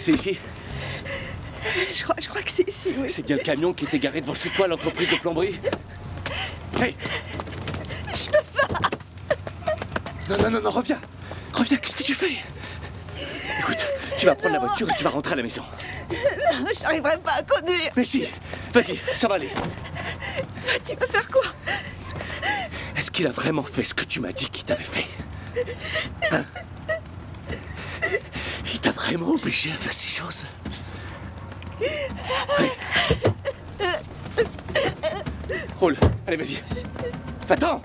C'est ici? Je crois que c'est ici, oui. C'est bien le camion qui était garé devant chez toi, l'entreprise de plomberie? Hey! Je peux pas. Non, reviens. Reviens, qu'est-ce que tu fais? Écoute, tu vas prendre la voiture et tu vas rentrer à la maison. Non, j'arriverai pas à conduire. Mais si, vas-y, ça va aller. Toi, tu veux faire quoi? Est-ce qu'il a vraiment fait ce que tu m'as dit qu'il t'avait fait? Hein? Il t'a vraiment obligé à faire ces choses? Oui. Roule, allez, vas-y. Attends!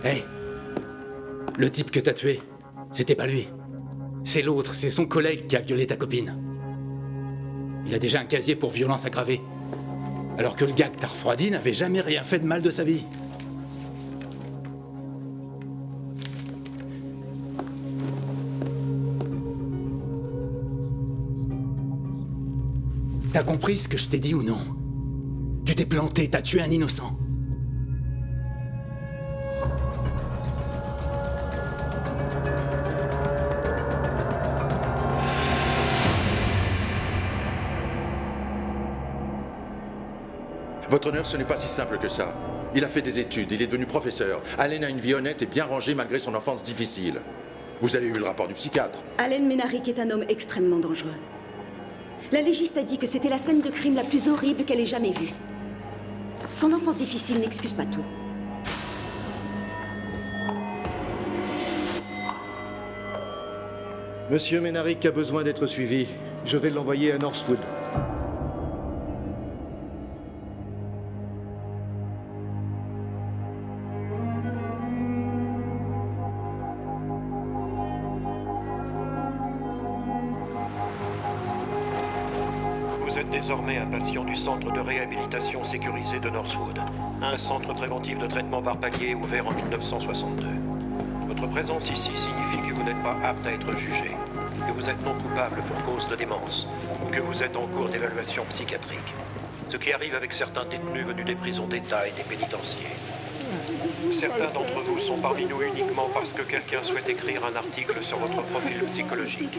Hey, le type que t'as tué, c'était pas lui. C'est l'autre, c'est son collègue qui a violé ta copine. Il a déjà un casier pour violence aggravée. Alors que le gars que t'as refroidi n'avait jamais rien fait de mal de sa vie. T'as compris ce que je t'ai dit ou non? Tu t'es planté, t'as tué un innocent. Votre honneur, ce n'est pas si simple que ça. Il a fait des études, il est devenu professeur. Allen a une vie honnête et bien rangée malgré son enfance difficile. Vous avez eu le rapport du psychiatre. Allen Ménaric est un homme extrêmement dangereux. La légiste a dit que c'était la scène de crime la plus horrible qu'elle ait jamais vue. Son enfance difficile n'excuse pas tout. Monsieur Ménaric a besoin d'être suivi. Je vais l'envoyer à Northwood. Vous êtes désormais un patient du centre de réhabilitation sécurisé de Northwood, un centre préventif de traitement par palier ouvert en 1962. Votre présence ici signifie que vous n'êtes pas apte à être jugé, que vous êtes non coupable pour cause de démence, ou que vous êtes en cours d'évaluation psychiatrique. Ce qui arrive avec certains détenus venus des prisons d'État et des pénitenciers. Certains d'entre vous sont parmi nous uniquement parce que quelqu'un souhaite écrire un article sur votre profil psychologique.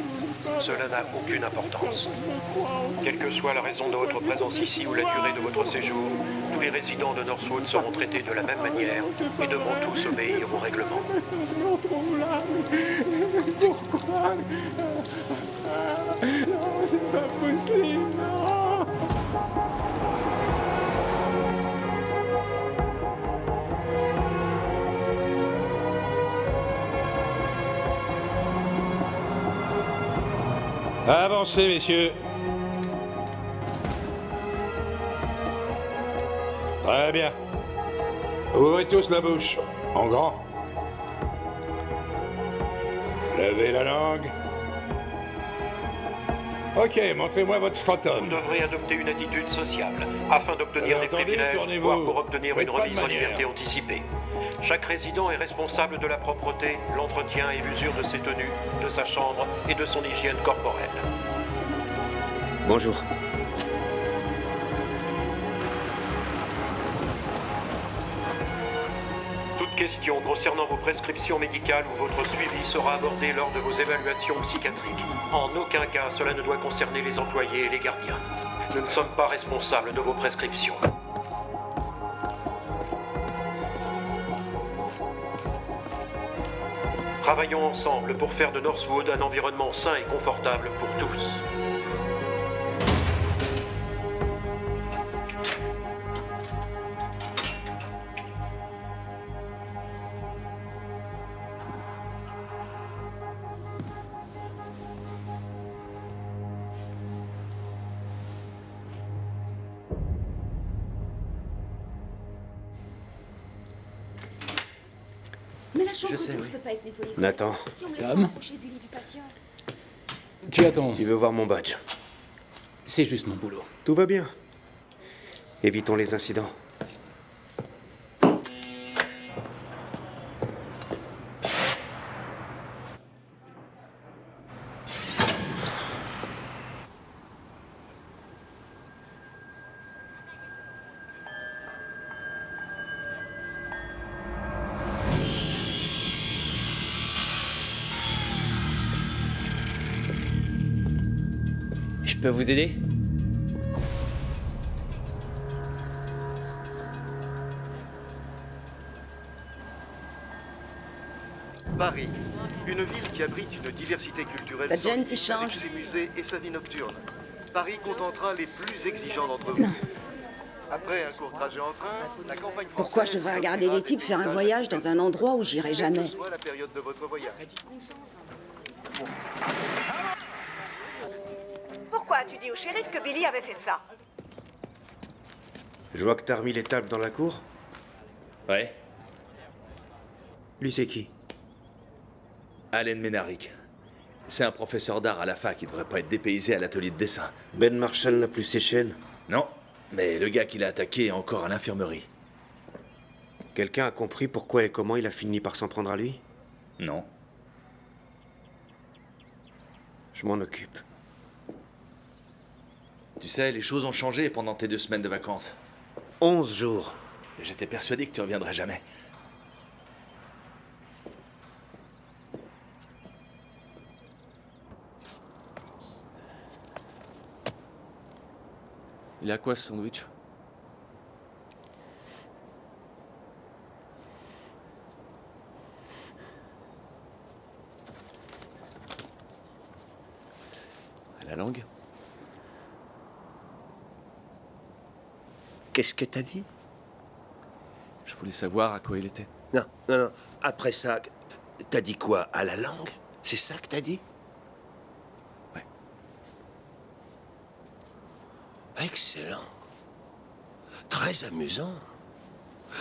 Cela n'a aucune importance. Quelle que soit la raison de votre présence ici ou la durée de votre séjour, tous les résidents de Northwood seront traités de la même manière et devront tous obéir au règlement. Pourquoi? Non, c'est pas possible, non. Avancez, messieurs. Très bien. Ouvrez tous la bouche. En grand. Levez la langue. Ok, montrez-moi votre scrotum. Vous devrez adopter une attitude sociable afin d'obtenir des Attendez, privilèges, tournez-vous. voire pour obtenir Faites une pas de remise en manière. liberté anticipée. Chaque résident est responsable de la propreté, l'entretien et l'usure de ses tenues, de sa chambre et de son hygiène corporelle. Bonjour. Toute question concernant vos prescriptions médicales ou votre suivi sera abordée lors de vos évaluations psychiatriques. En aucun cas, cela ne doit concerner les employés et les gardiens. Nous ne sommes pas responsables de vos prescriptions. Travaillons ensemble pour faire de Northwood un environnement sain et confortable pour tous. Mais la chambre Je sais, douce oui. peut pas être nettoyée. Nathan, Si on laisse Tom. rapprocher du lit du patient. Tu attends. tu veux voir mon badge? C'est juste mon boulot. Tout va bien. Évitons les incidents. Je peux vous aider? Paris, une ville qui abrite une diversité culturelle Ça te gêne sans si je limite avec change? ses musées et sa vie nocturne. Paris contentera les plus exigeants d'entre vous. Après un court trajet en train, la campagne Pourquoi je devrais regarder des types faire un voyage dans un endroit où j'irai jamais? soit la période de votre voyage. Pourquoi as-tu dit au shérif que Billy avait fait ça? Je vois que t'as remis les tables dans la cour. Ouais. Lui, c'est qui? Allen Ménaric. C'est un professeur d'art à la fac qui devrait pas être dépaysé à l'atelier de dessin. Ben Marshall n'a plus ses chaînes. Non, mais le gars qui l'a attaqué est encore à l'infirmerie. Quelqu'un a compris pourquoi et comment il a fini par s'en prendre à lui? Non. Je m'en occupe. Tu sais, les choses ont changé pendant tes 2 semaines de vacances. 11 jours. J'étais persuadé que tu reviendrais jamais. Il a quoi ce sandwich? À la langue? Qu'est-ce que t'as dit? Je voulais savoir à quoi il était. Non, non, non. Après ça, t'as dit quoi? À la langue? C'est ça que t'as dit? Ouais. Excellent. Très amusant.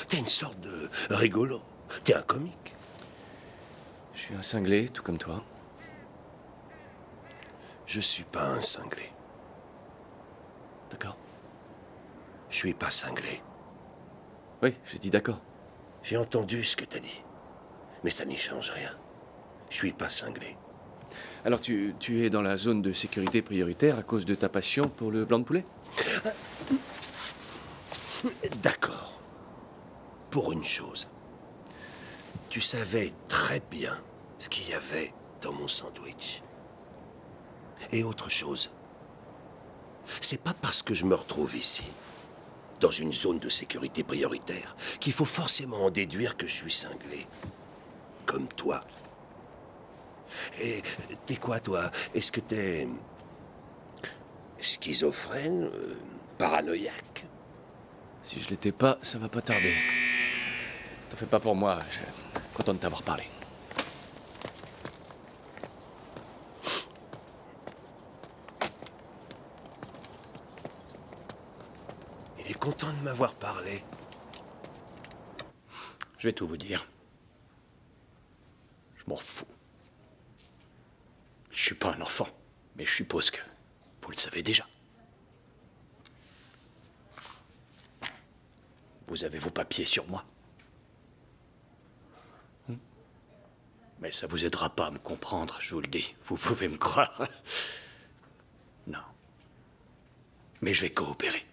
T'es une sorte de rigolo. T'es un comique. Je suis un cinglé, tout comme toi. Je suis pas un cinglé. D'accord. Je suis pas cinglé. Oui, j'ai dit d'accord. J'ai entendu ce que t'as dit. Mais ça n'y change rien. Je suis pas cinglé. Alors tu es dans la zone de sécurité prioritaire à cause de ta passion pour le blanc de poulet? D'accord. Pour une chose. Tu savais très bien ce qu'il y avait dans mon sandwich. Et autre chose. C'est pas parce que je me retrouve ici, dans une zone de sécurité prioritaire, qu'il faut forcément en déduire que je suis cinglé. Comme toi. Et t'es quoi, toi? Est-ce que t'es schizophrène, paranoïaque? Si je l'étais pas, ça va pas tarder. T'en fais pas pour moi, je suis content de t'avoir parlé. Il est content de m'avoir parlé. Je vais tout vous dire. Je m'en fous. Je suis pas un enfant, mais je suppose que vous le savez déjà. Vous avez vos papiers sur moi. Mais ça vous aidera pas à me comprendre, je vous le dis. Vous pouvez me croire. Non. Mais je vais coopérer.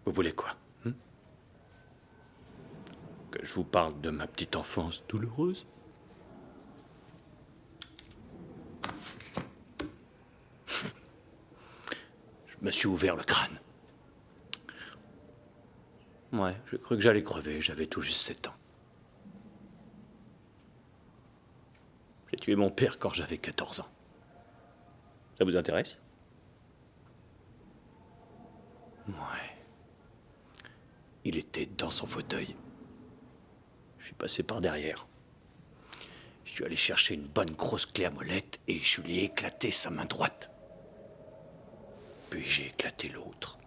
Vous voulez quoi? Que je vous parle de ma petite enfance douloureuse? Je me suis ouvert le crâne. Ouais, j'ai cru que j'allais crever, j'avais tout juste 7 ans. J'ai tué mon père quand j'avais 14 ans. Ça vous intéresse? Ouais. Il était dans son fauteuil. Je suis passé par derrière. Je suis allé chercher une bonne grosse clé à molette et je lui ai éclaté sa main droite. Puis j'ai éclaté l'autre.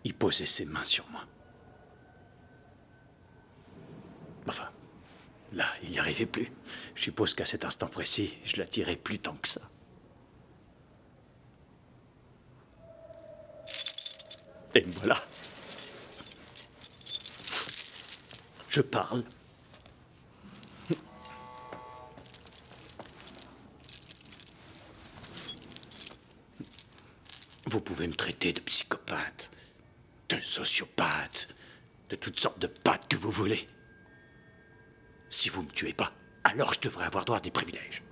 il posait ses mains sur moi. Enfin, là, il n'y arrivait plus. Je suppose qu'à cet instant précis, je l'attirais plus tant que ça. Et me voilà. Je parle. Vous pouvez me traiter de psychopathe, de sociopathe, de toutes sortes de pattes que vous voulez. Si vous me tuez pas, alors je devrais avoir droit à des privilèges.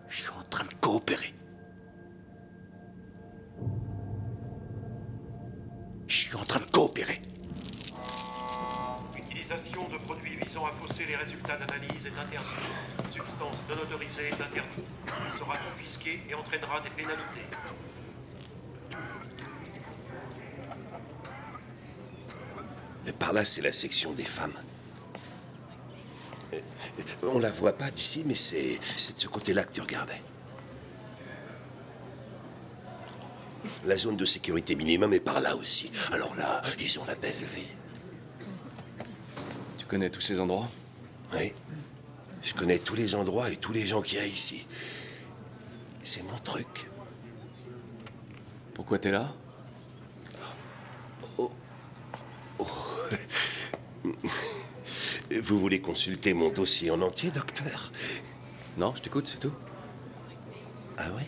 Je suis en train de coopérer. Je suis en train de coopérer. L'utilisation de produits visant à fausser les résultats d'analyse est interdite. Substance non autorisée est interdite. Il sera confisqué et entraînera des pénalités. Et par là, c'est la section des femmes. On la voit pas d'ici, mais c'est de ce côté-là que tu regardais. La zone de sécurité minimum est par là aussi. Alors là, ils ont la belle vie. Tu connais tous ces endroits? Oui. Je connais tous les endroits et tous les gens qu'il y a ici. C'est mon truc. Pourquoi t'es là? Vous voulez consulter mon dossier en entier, docteur? Non, je t'écoute, c'est tout. Ah ouais?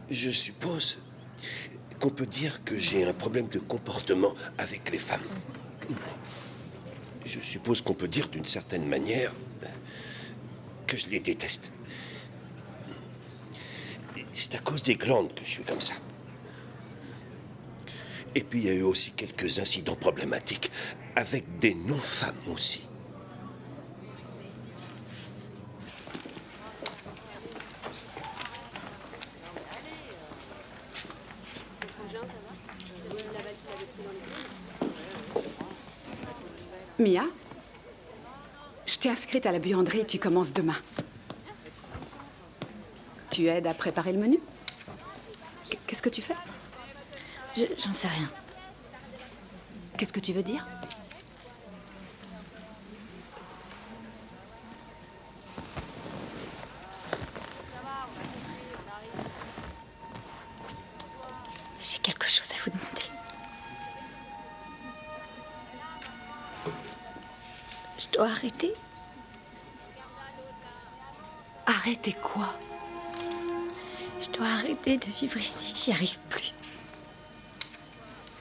Je suppose qu'on peut dire que j'ai un problème de comportement avec les femmes. Je suppose qu'on peut dire d'une certaine manière que je les déteste. C'est à cause des glandes que je suis comme ça. Et puis il y a eu aussi quelques incidents problématiques avec des non-femmes aussi. Mia, je t'ai inscrite à la buanderie et tu commences demain. Tu aides à préparer le menu? Qu'est-ce que tu fais? J'en sais rien. Qu'est-ce que tu veux dire? J'ai quelque chose à vous demander. Je dois arrêter. Arrêter quoi? Je dois arrêter de vivre ici. J'y arrive plus.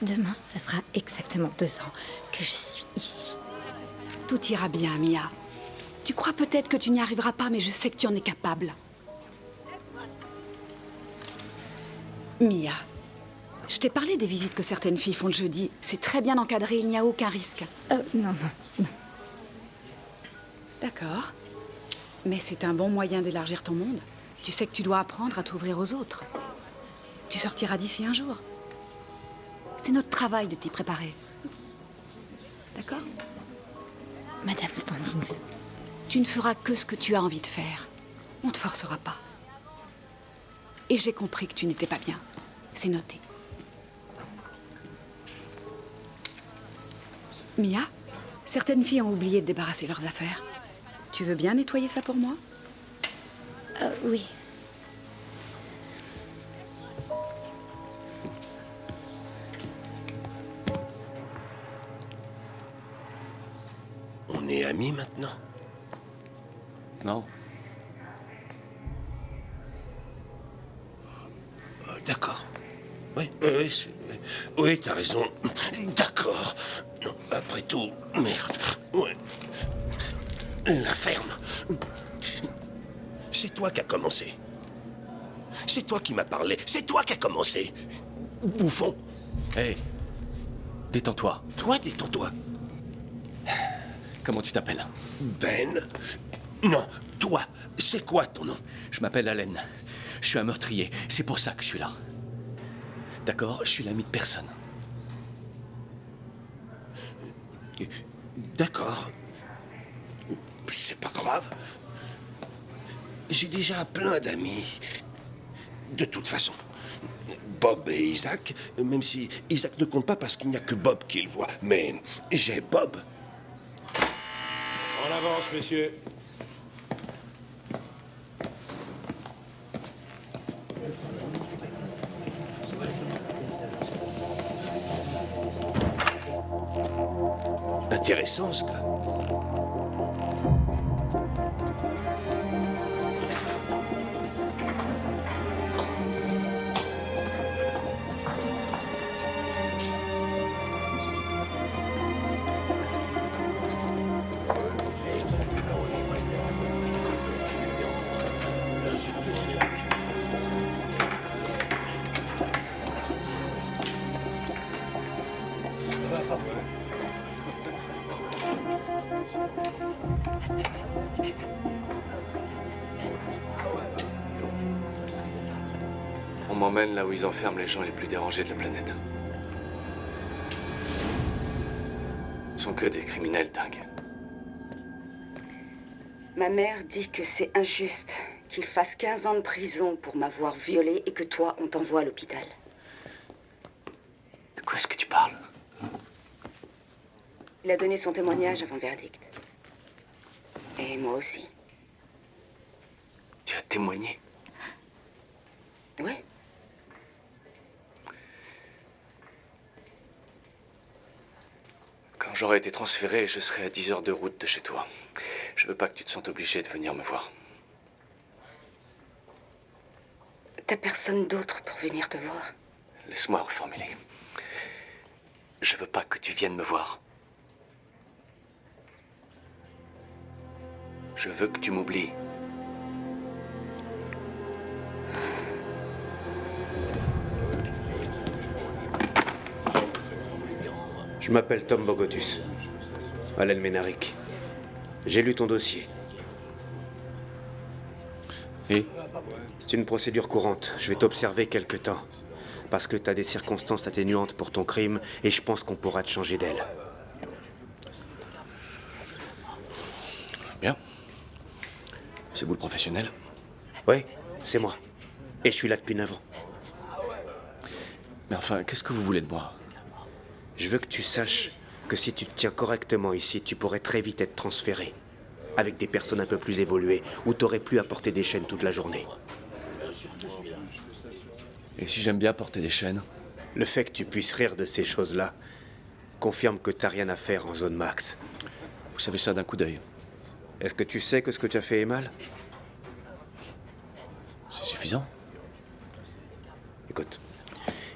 Demain, ça fera exactement 2 ans que je suis ici. Tout ira bien, Mia. Tu crois peut-être que tu n'y arriveras pas, mais je sais que tu en es capable. Mia, je t'ai parlé des visites que certaines filles font le jeudi. C'est très bien encadré, il n'y a aucun risque. Non. D'accord. Mais c'est un bon moyen d'élargir ton monde. Tu sais que tu dois apprendre à t'ouvrir aux autres. Tu sortiras d'ici un jour. C'est notre travail de t'y préparer. D'accord? Madame Standings. Tu ne feras que ce que tu as envie de faire. On ne te forcera pas. Et j'ai compris que tu n'étais pas bien. C'est noté. Mia, certaines filles ont oublié de débarrasser leurs affaires. Tu veux bien nettoyer ça pour moi? Oui. On est amis maintenant? Non. D'accord. Oui, t'as raison. D'accord. Non, après tout, merde. Ouais. La ferme. C'est toi qui as commencé. C'est toi qui m'as parlé. C'est toi qui as commencé. Bouffon. Hé, détends-toi. Toi, détends-toi. Comment tu t'appelles? Ben? Non, toi. C'est quoi ton nom? Je m'appelle Allen. Je suis un meurtrier. C'est pour ça que je suis là. D'accord? Je suis l'ami de personne. D'accord. C'est pas grave. J'ai déjà plein d'amis. De toute façon, Bob et Isaac, même si Isaac ne compte pas parce qu'il n'y a que Bob qui le voit. Mais j'ai Bob. En avance, messieurs. Intéressant, ce gars. On m'emmène là où ils enferment les gens les plus dérangés de la planète. Ce sont que des criminels dingues. Ma mère dit que c'est injuste qu'il fasse 15 ans de prison pour m'avoir violée et que toi, on t'envoie à l'hôpital. De quoi est-ce que tu parles? Il a donné son témoignage avant verdict. Et moi aussi. Tu as témoigné? Oui. Quand j'aurai été transféré, je serai à 10 heures de route de chez toi. Je veux pas que tu te sentes obligé de venir me voir. T'as personne d'autre pour venir te voir? Laisse-moi reformuler. Je veux pas que tu viennes me voir. Je veux que tu m'oublies. Je m'appelle Tom Bogotus. Alan Ménaric. J'ai lu ton dossier. Et? C'est une procédure courante. Je vais t'observer quelque temps. Parce que t'as des circonstances atténuantes pour ton crime et je pense qu'on pourra te changer d'aile. Bien. C'est vous le professionnel? Oui, c'est moi. Et je suis là depuis 9 ans. Mais enfin, qu'est-ce que vous voulez de moi? Je veux que tu saches que si tu te tiens correctement ici, tu pourrais très vite être transféré. Avec des personnes un peu plus évoluées, où t'aurais plus à porter des chaînes toute la journée. Et si j'aime bien porter des chaînes? Le fait que tu puisses rire de ces choses-là confirme que t'as rien à faire en zone max. Vous savez ça d'un coup d'œil. Est-ce que tu sais que ce que tu as fait est mal? C'est suffisant. Écoute,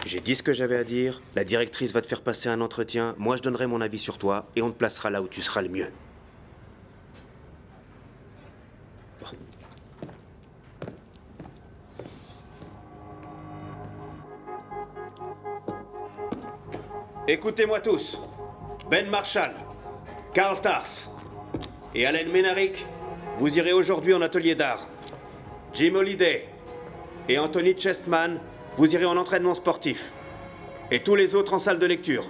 j'ai dit ce que j'avais à dire, la directrice va te faire passer un entretien, moi je donnerai mon avis sur toi, et on te placera là où tu seras le mieux. Bon. Écoutez-moi tous. Ben Marshall, Carl Tars et Alan Ménaric, vous irez aujourd'hui en atelier d'art. Jim Holliday et Anthony Chestman, vous irez en entraînement sportif. Et tous les autres en salle de lecture.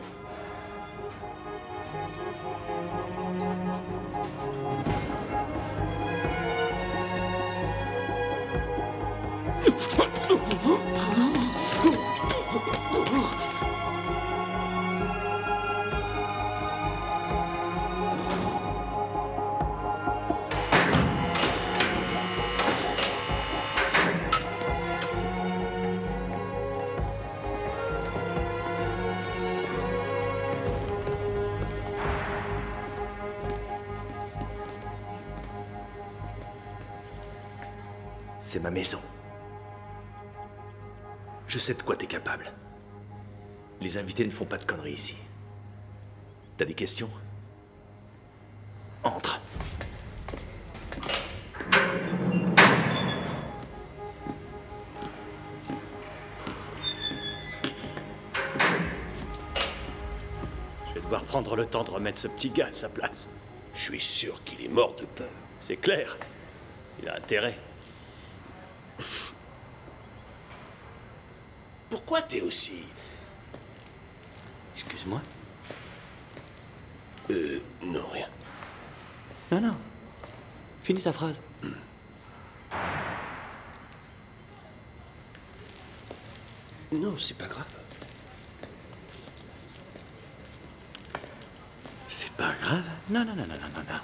C'est ma maison. Je sais de quoi t'es capable. Les invités ne font pas de conneries ici. T'as des questions? Entre. Je vais devoir prendre le temps de remettre ce petit gars à sa place. Je suis sûr qu'il est mort de peur. C'est clair. Il a intérêt. Pourquoi t'es aussi... Excuse-moi. Non, rien. Non, non. Finis ta phrase. Non, c'est pas grave. C'est pas grave. Non, non, non, non, non, non, non.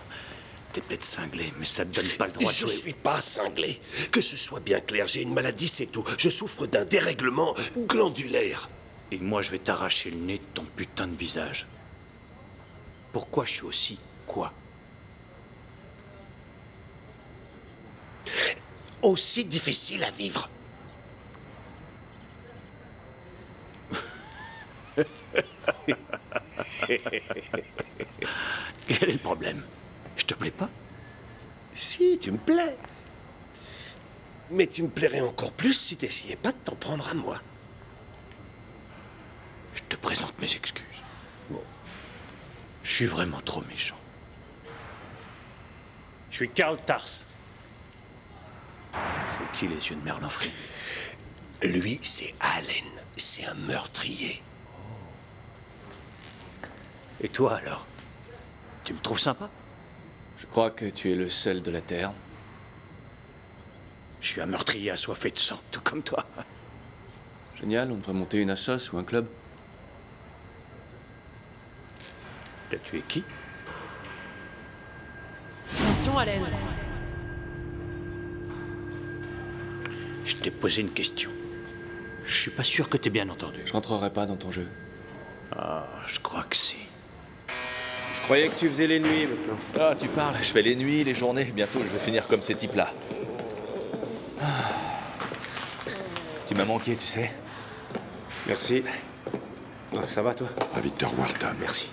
T'es peut-être cinglé, mais ça te donne pas le droit de Je jouer. suis pas cinglé. Que ce soit bien clair, j'ai une maladie, c'est tout. Je souffre d'un dérèglement glandulaire. Et moi, je vais t'arracher le nez de ton putain de visage. Pourquoi je suis aussi quoi? Aussi difficile à vivre. Quel est le problème? Je te plais pas? Si, tu me plais. Mais tu me plairais encore plus si t'essayais pas de t'en prendre à moi. Je te présente mes excuses. Bon. Je suis vraiment trop méchant. Je suis Karl Tars. C'est qui les yeux de Merlin Free? Lui, c'est Allen. C'est un meurtrier. Et toi, alors? Tu me trouves sympa? Je crois que tu es le sel de la Terre. Je suis un meurtrier assoiffé de sang, tout comme toi. Génial, on devrait monter une assoce ou un club. T'as tué qui? Attention, Allen. Je t'ai posé une question. Je suis pas sûr que t'aies bien entendu. Je rentrerai pas dans ton jeu. Ah, je crois que si. Je croyais que tu faisais les nuits maintenant. Ah, tu parles, je fais les nuits, les journées. Bientôt, je vais finir comme ces types-là. Ah. Tu m'as manqué, tu sais. Merci. Ah, ça va, toi? Ravi de te revoir, Tom. Merci.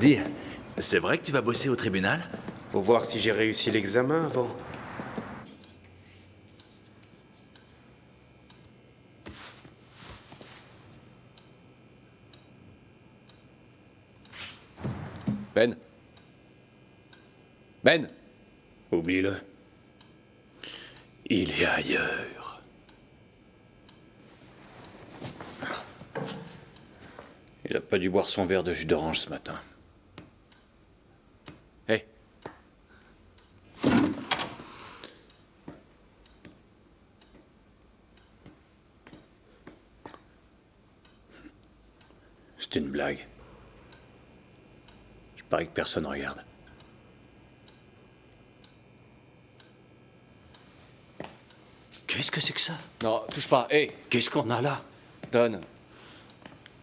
Dis, c'est vrai que tu vas bosser au tribunal? Faut voir si j'ai réussi l'examen avant. Ben. Ben. Oublie-le. Il est ailleurs. Il a pas dû boire son verre de jus d'orange ce matin. Hé. C'est une blague. Je parie que personne regarde. Qu'est-ce que c'est que ça? Non, touche pas. Hé. Qu'est-ce qu'on a là? Donne.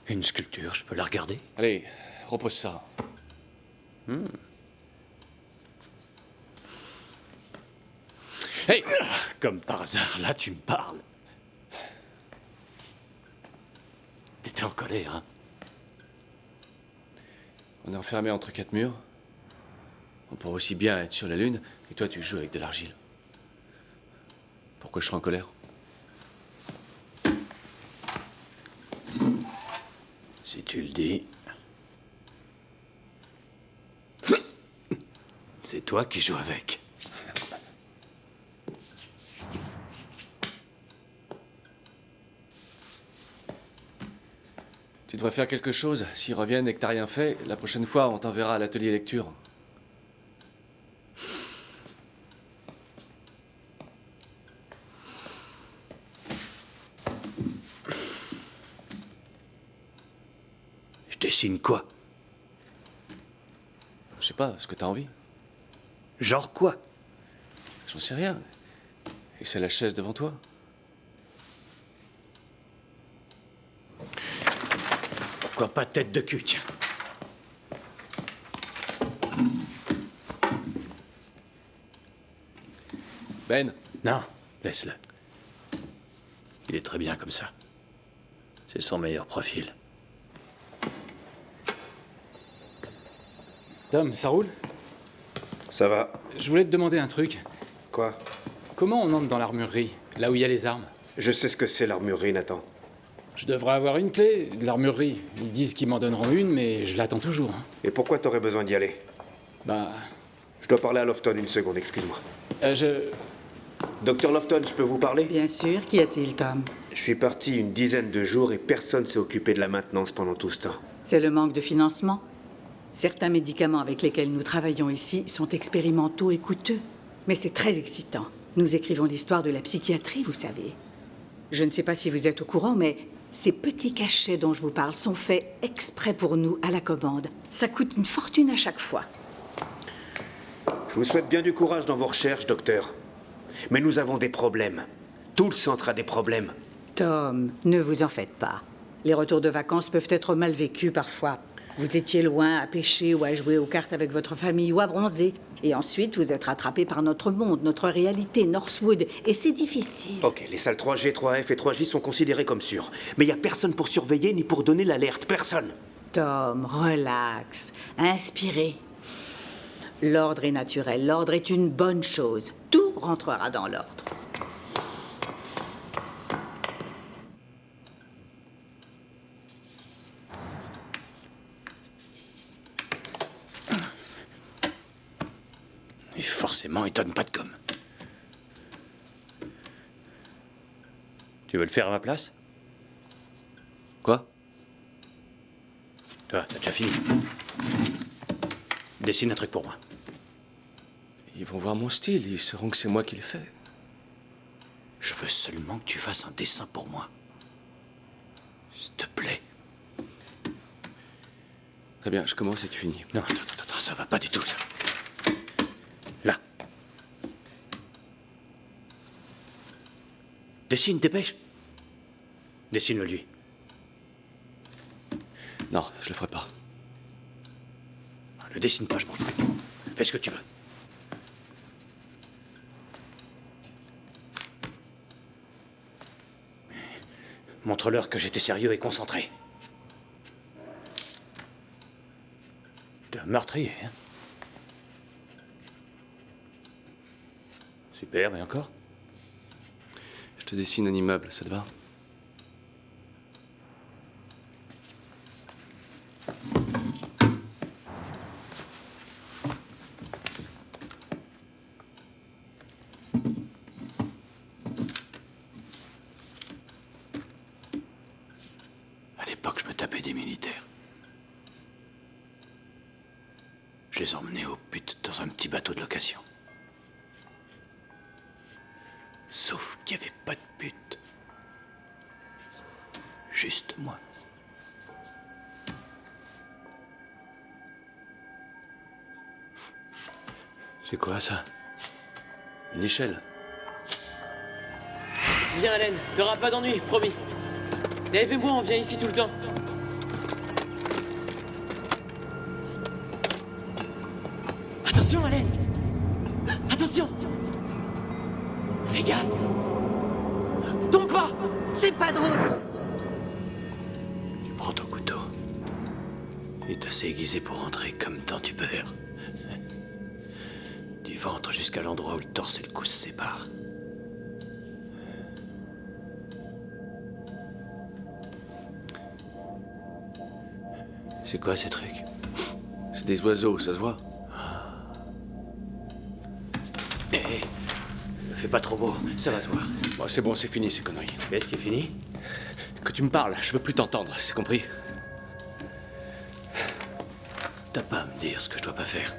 Une sculpture, je peux la regarder? Allez, repose ça. Hey! Comme par hasard, là tu me parles. T'étais en colère, hein? On est enfermé entre quatre murs. On pourrait aussi bien être sur la Lune, et toi tu joues avec de l'argile. Pourquoi je serais en colère? Si tu le dis. C'est toi qui joues avec. Tu devrais faire quelque chose. S'ils reviennent et que t'as rien fait, la prochaine fois, on t'enverra à l'atelier lecture. Je dessine quoi? Je sais pas, ce que t'as envie. Genre quoi? J'en sais rien. Et c'est la chaise devant toi. Pourquoi pas tête de cul, tiens. Ben. Non, laisse-le. Il est très bien comme ça. C'est son meilleur profil. Tom, ça roule? Ça va. Je voulais te demander un truc. Quoi? Comment on entre dans l'armurerie, là où il y a les armes? Je sais ce que c'est l'armurerie, Nathan. Je devrais avoir une clé de l'armurerie. Ils disent qu'ils m'en donneront une, mais je l'attends toujours. Hein. Et pourquoi t'aurais besoin d'y aller? Bah... Je dois parler à Lofton une seconde, excuse-moi. je... Docteur Lofton, je peux vous parler? Bien sûr. Qu'y a-t-il, Tom? Je suis parti une dizaine de jours et personne s'est occupé de la maintenance pendant tout ce temps. C'est le manque de financement? Certains médicaments avec lesquels nous travaillons ici sont expérimentaux et coûteux. Mais c'est très excitant. Nous écrivons l'histoire de la psychiatrie, vous savez. Je ne sais pas si vous êtes au courant, mais ces petits cachets dont je vous parle sont faits exprès pour nous à la commande. Ça coûte une fortune à chaque fois. Je vous souhaite bien du courage dans vos recherches, docteur. Mais nous avons des problèmes. Tout le centre a des problèmes. Tom, ne vous en faites pas. Les retours de vacances peuvent être mal vécus parfois. Vous étiez loin à pêcher ou à jouer aux cartes avec votre famille ou à bronzer. Et ensuite, vous êtes rattrapé par notre monde, notre réalité, Northwood. Et c'est difficile. Ok, les salles 3G, 3F et 3J sont considérées comme sûres. Mais il n'y a personne pour surveiller ni pour donner l'alerte. Personne. Tom, relax. Inspirez. L'ordre est naturel. L'ordre est une bonne chose. Tout rentrera dans l'ordre. Et forcément, il donne pas de gomme. Tu veux le faire à ma place? Quoi? Toi, t'as déjà fini. Dessine un truc pour moi. Ils vont voir mon style, ils sauront que c'est moi qui l'ai fait. Je veux seulement que tu fasses un dessin pour moi. S'il te plaît. Très bien, je commence et tu finis. Non, attends, ça va pas du tout, ça. Là. Dessine, dépêche. Dessine-le lui. Non, je le ferai pas. Le dessine pas, je m'en fous. Fais ce que tu veux. Montre-leur que j'étais sérieux et concentré. T'es un meurtrier, hein? Super, et encore? Je te dessine un immeuble, ça te va? À l'époque, je me tapais des militaires. Je les emmenais au but dans un petit bateau de location. Sauf qu'il n'y avait pas de but. Juste moi. C'est quoi ça? Une échelle. Viens, Allen, t'auras pas d'ennui, promis. Dave et moi, on vient ici tout le temps. Attention, Allen! Attention! Fais gaffe! Tombe pas! C'est pas drôle! Tu prends ton couteau. Il est assez aiguisé pour entrer comme dans du beurre. Du ventre jusqu'à l'endroit où le torse et le cou se séparent. C'est quoi ces trucs? C'est des oiseaux, ça se voit? Hé, fais pas trop beau, ça va se voir. Bon, c'est bon, c'est fini ces conneries. Qu'est-ce qui est fini? Que tu me parles, je veux plus t'entendre, c'est compris? T'as pas à me dire ce que je dois pas faire.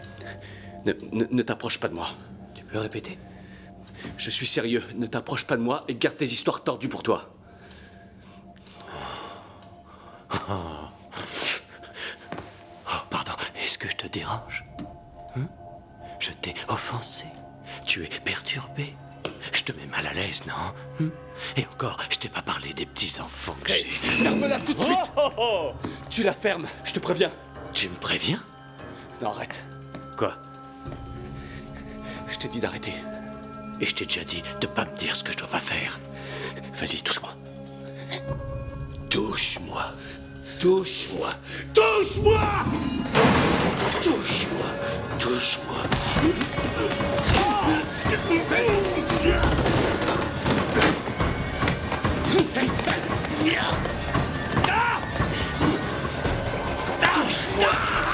Ne t'approche pas de moi. Tu peux répéter? Je suis sérieux, ne t'approche pas de moi et garde tes histoires tordues pour toi. Pardon, est-ce que je te dérange? Je t'ai offensé. Tu es perturbé. Je te mets mal à l'aise, non? Et encore, je t'ai pas parlé des petits-enfants que j'ai. Ferme-la tout de suite! Tu la fermes, je te préviens. Tu me préviens? Non, arrête. Quoi? Je t'ai dit d'arrêter. Et je t'ai déjà dit de pas me dire ce que je dois pas faire. Vas-y, touche-moi. Touche-moi. Touche-moi. Touche-moi! Touche-moi. Touche-moi. Touche-moi.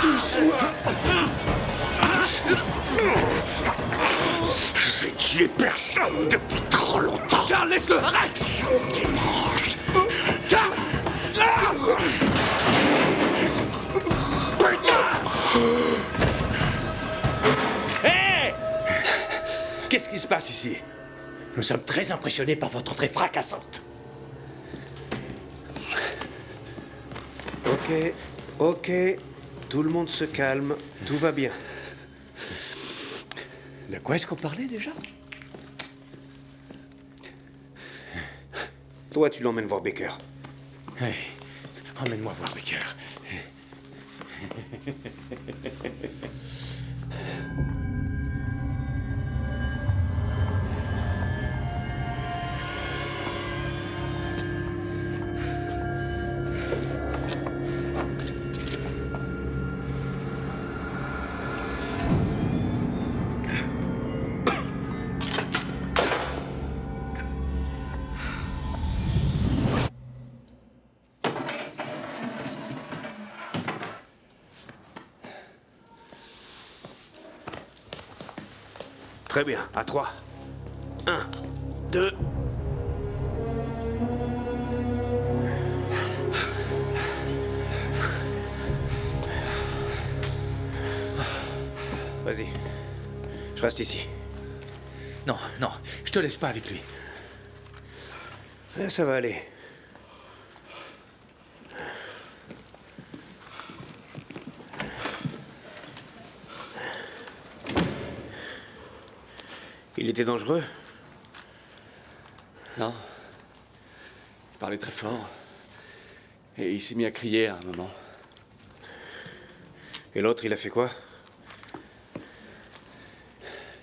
Touche-moi. J'ai tué personne depuis trop longtemps. Carl, laisse-le! Arrête! Tu manges. Carl! Putain! Qu'est-ce qui se passe ici? Nous sommes très impressionnés par votre entrée fracassante. Ok. Tout le monde se calme. Tout va bien. De quoi est-ce qu'on parlait déjà? Toi, tu l'emmènes voir Baker. Hey, emmène-moi voir Baker. Très bien, à 3. 1, 2... Vas-y. Je reste ici. Non, je te laisse pas avec lui. Ça va aller. Il était dangereux? Non. Il parlait très fort. Et il s'est mis à crier à un moment. Et l'autre, il a fait quoi?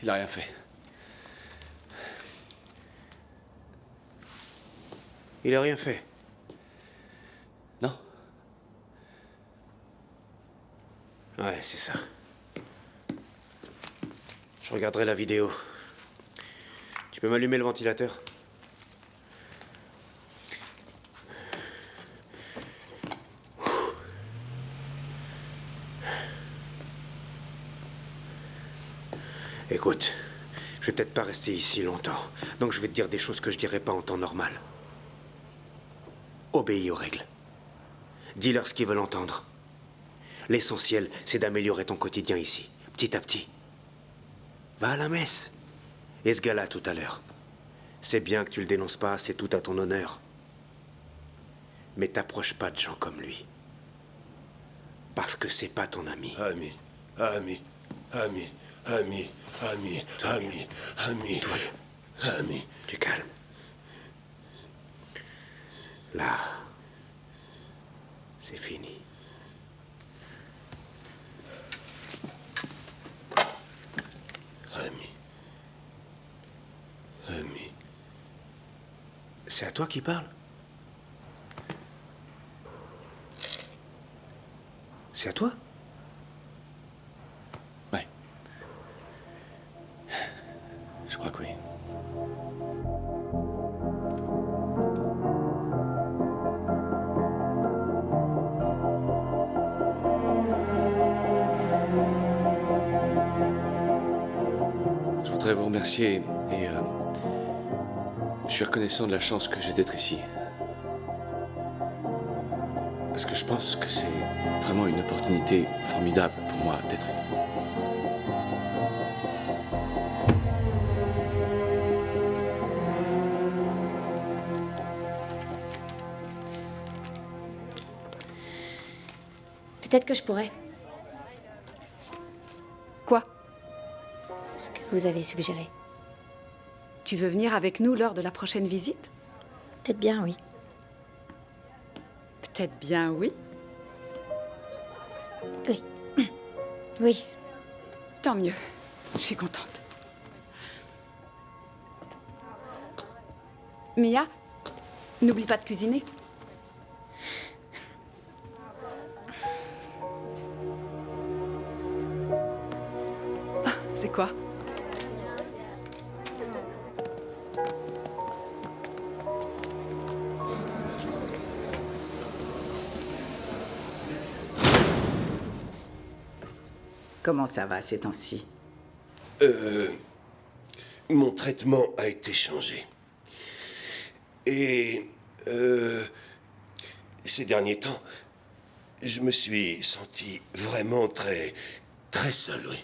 Il a rien fait. Il a rien fait? Non. Ouais, c'est ça. Je regarderai la vidéo. Tu peux m'allumer le ventilateur? Écoute, je vais peut-être pas rester ici longtemps, donc je vais te dire des choses que je dirais pas en temps normal. Obéis aux règles. Dis-leur ce qu'ils veulent entendre. L'essentiel, c'est d'améliorer ton quotidien ici, petit à petit. Va à la messe. Et ce gars-là, tout à l'heure. C'est bien que tu le dénonces pas, c'est tout à ton honneur. Mais t'approches pas de gens comme lui. Parce que c'est pas ton ami. Ami. Tu calmes. Là, c'est fini. Ami. C'est à toi qui parle? C'est à toi? Ouais. Je crois que oui. Je voudrais vous remercier et je suis reconnaissant de la chance que j'ai d'être ici. Parce que je pense que c'est vraiment une opportunité formidable pour moi d'être ici. Peut-être que je pourrais. Quoi? Ce que vous avez suggéré. Tu veux venir avec nous lors de la prochaine visite? Peut-être bien, oui. Peut-être bien, oui. Oui. Oui. Tant mieux. Je suis contente. Mia, n'oublie pas de cuisiner. Ah, c'est quoi? Comment ça va ces temps-ci? Mon traitement a été changé. Et ces derniers temps, je me suis senti vraiment très seul, oui.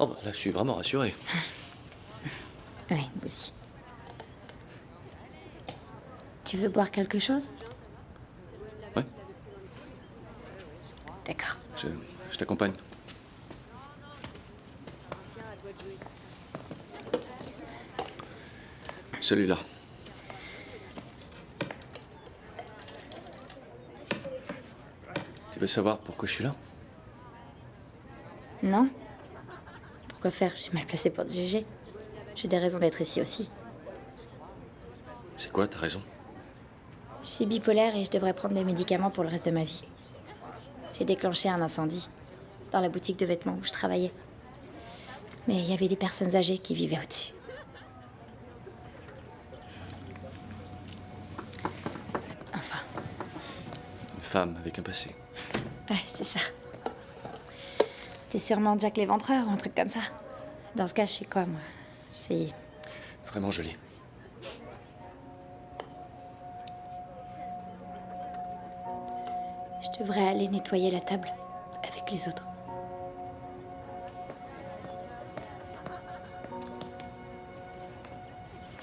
Oh bah là, je suis vraiment rassuré. Ouais, moi aussi. Tu veux boire quelque chose? Ouais. D'accord. Je t'accompagne. Celui-là. Tu veux savoir pourquoi je suis là? Non? Pourquoi faire? Je suis mal placée pour te juger. J'ai des raisons d'être ici aussi. C'est quoi, t'as raison? Je suis bipolaire et je devrais prendre des médicaments pour le reste de ma vie. J'ai déclenché un incendie dans la boutique de vêtements où je travaillais. Mais il y avait des personnes âgées qui vivaient au-dessus. Enfin. Une femme avec un passé. Ouais, c'est ça. T'es sûrement Jack l'Éventreur ou un truc comme ça. Dans ce cas, je suis quoi, moi? C'est... Vraiment joli. Je devrais aller nettoyer la table avec les autres.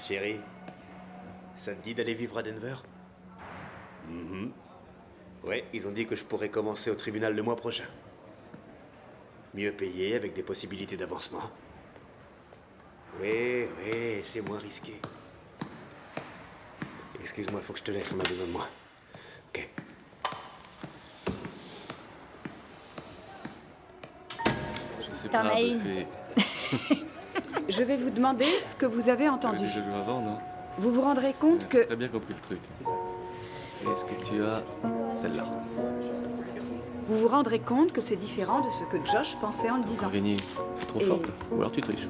Chérie, ça te dit d'aller vivre à Denver? Ouais, ils ont dit que je pourrais commencer au tribunal le mois prochain. Mieux payé, avec des possibilités d'avancement. Oui, c'est moins risqué. Excuse-moi, faut que je te laisse, on a besoin de moi. Ok. Je sais T'en pas, as une. Buffet. Je vais vous demander ce que vous avez entendu. Déjà joué avant, non? Vous vous rendrez compte que... J'ai très bien compris le truc. Est-ce que tu as celle-là? Vous vous rendrez compte que c'est différent de ce que Josh pensait en le disant. Gagner trop Et- forte. Ou alors tu triches.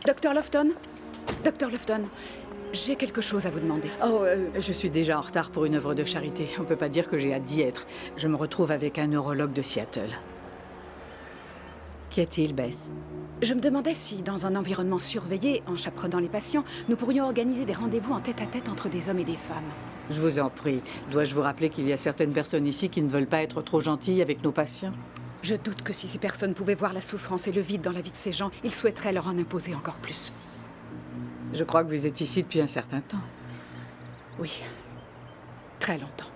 Dr. Lofton? Dr. Lofton, j'ai quelque chose à vous demander. Oh, je suis déjà en retard pour une œuvre de charité. On peut pas dire que j'ai hâte d'y être. Je me retrouve avec un neurologue de Seattle. Qu'y a-t-il, Bess? Je me demandais si, dans un environnement surveillé, en chaperonnant les patients, nous pourrions organiser des rendez-vous en tête-à-tête entre des hommes et des femmes. Je vous en prie. Dois-je vous rappeler qu'il y a certaines personnes ici qui ne veulent pas être trop gentilles avec nos patients? Je doute que si ces personnes pouvaient voir la souffrance et le vide dans la vie de ces gens, ils souhaiteraient leur en imposer encore plus. Je crois que vous êtes ici depuis un certain temps. Oui, très longtemps.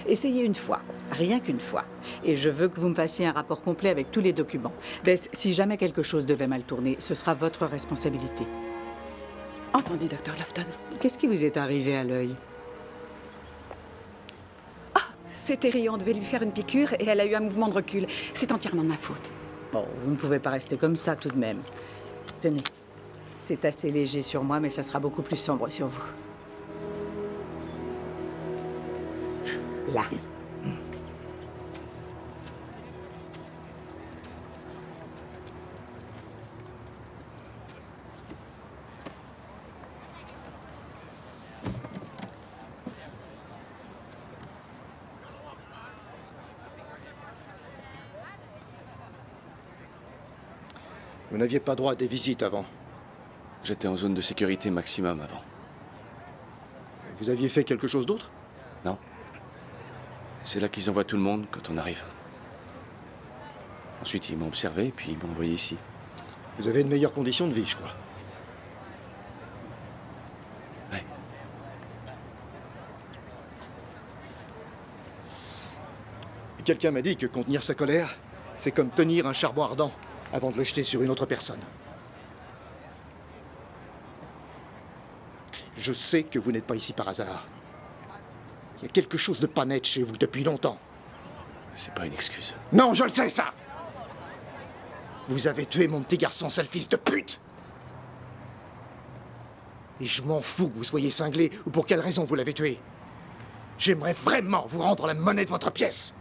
Essayez une fois, rien qu'une fois. Et je veux que vous me fassiez un rapport complet avec tous les documents. Bess, si jamais quelque chose devait mal tourner, ce sera votre responsabilité. Entendu, Dr. Lofton. Qu'est-ce qui vous est arrivé à l'œil? C'est Terry, on devait lui faire une piqûre et elle a eu un mouvement de recul. C'est entièrement de ma faute. Bon, vous ne pouvez pas rester comme ça tout de même. Tenez, c'est assez léger sur moi, mais ça sera beaucoup plus sombre sur vous. Là. Vous n'aviez pas droit à des visites avant. J'étais en zone de sécurité maximum avant. Vous aviez fait quelque chose d'autre? Non. C'est là qu'ils envoient tout le monde quand on arrive. Ensuite, ils m'ont observé, puis ils m'ont envoyé ici. Vous avez de meilleures conditions de vie, je crois. Ouais. Quelqu'un m'a dit que contenir sa colère, c'est comme tenir un charbon ardent avant de le jeter sur une autre personne. Je sais que vous n'êtes pas ici par hasard. Il y a quelque chose de pas net chez vous depuis longtemps. C'est pas une excuse. Non, je le sais, ça! Vous avez tué mon petit garçon, sale fils de pute! Et je m'en fous que vous soyez cinglé ou pour quelle raison vous l'avez tué. J'aimerais vraiment vous rendre la monnaie de votre pièce.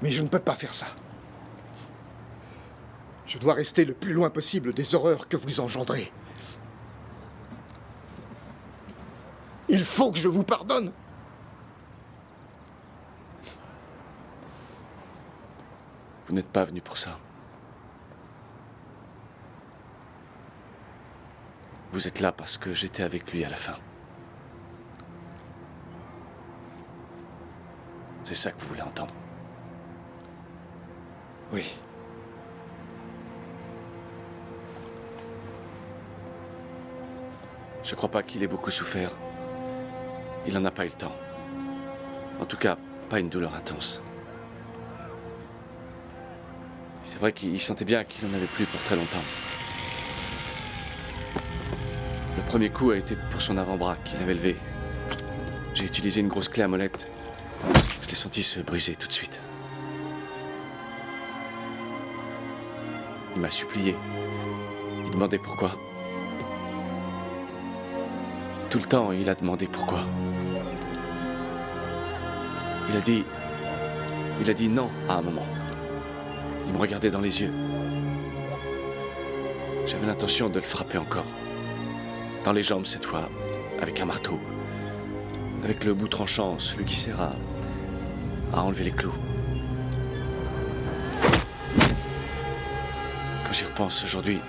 Mais je ne peux pas faire ça. Je dois rester le plus loin possible des horreurs que vous engendrez. Il faut que je vous pardonne. Vous n'êtes pas venu pour ça. Vous êtes là parce que j'étais avec lui à la fin. c'est ça que vous voulez entendre. Oui. Je crois pas qu'il ait beaucoup souffert. Il n'en a pas eu le temps. En tout cas, pas une douleur intense. C'est vrai qu'il sentait bien qu'il n'en avait plus pour très longtemps. Le premier coup a été pour son avant-bras qu'il avait levé. J'ai utilisé une grosse clé à molette. Je l'ai senti se briser tout de suite. Il m'a supplié. Il demandait pourquoi. Tout le temps, il a demandé pourquoi. Il a dit non à un moment. Il me regardait dans les yeux. J'avais l'intention de le frapper encore. Dans les jambes cette fois, avec un marteau. Avec le bout tranchant, celui qui sert à enlever les clous. Quand j'y repense aujourd'hui,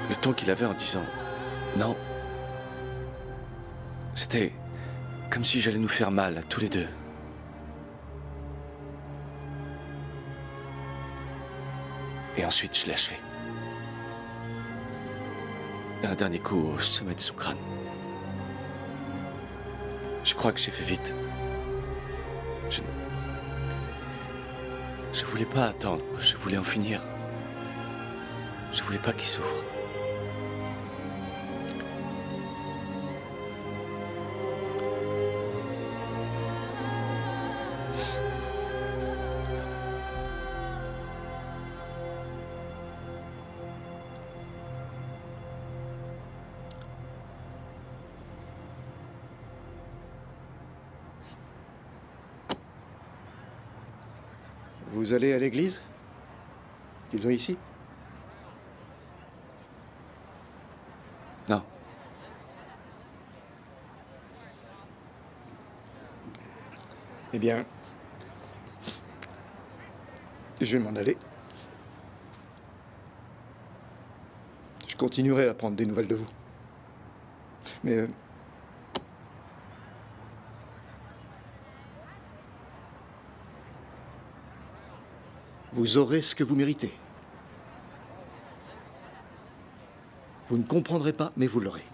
le ton qu'il avait en disant non, c'était comme si j'allais nous faire mal à tous les deux. Et ensuite, je l'ai achevé. D'un dernier coup au sommet de son crâne. Je crois que j'ai fait vite. Je voulais pas attendre, je voulais en finir. Je voulais pas qu'il souffre. Vous allez à l'église? Ils sont ici? Non. Eh bien, je vais m'en aller. Je continuerai à prendre des nouvelles de vous. Mais vous aurez ce que vous méritez. Vous ne comprendrez pas, mais vous l'aurez.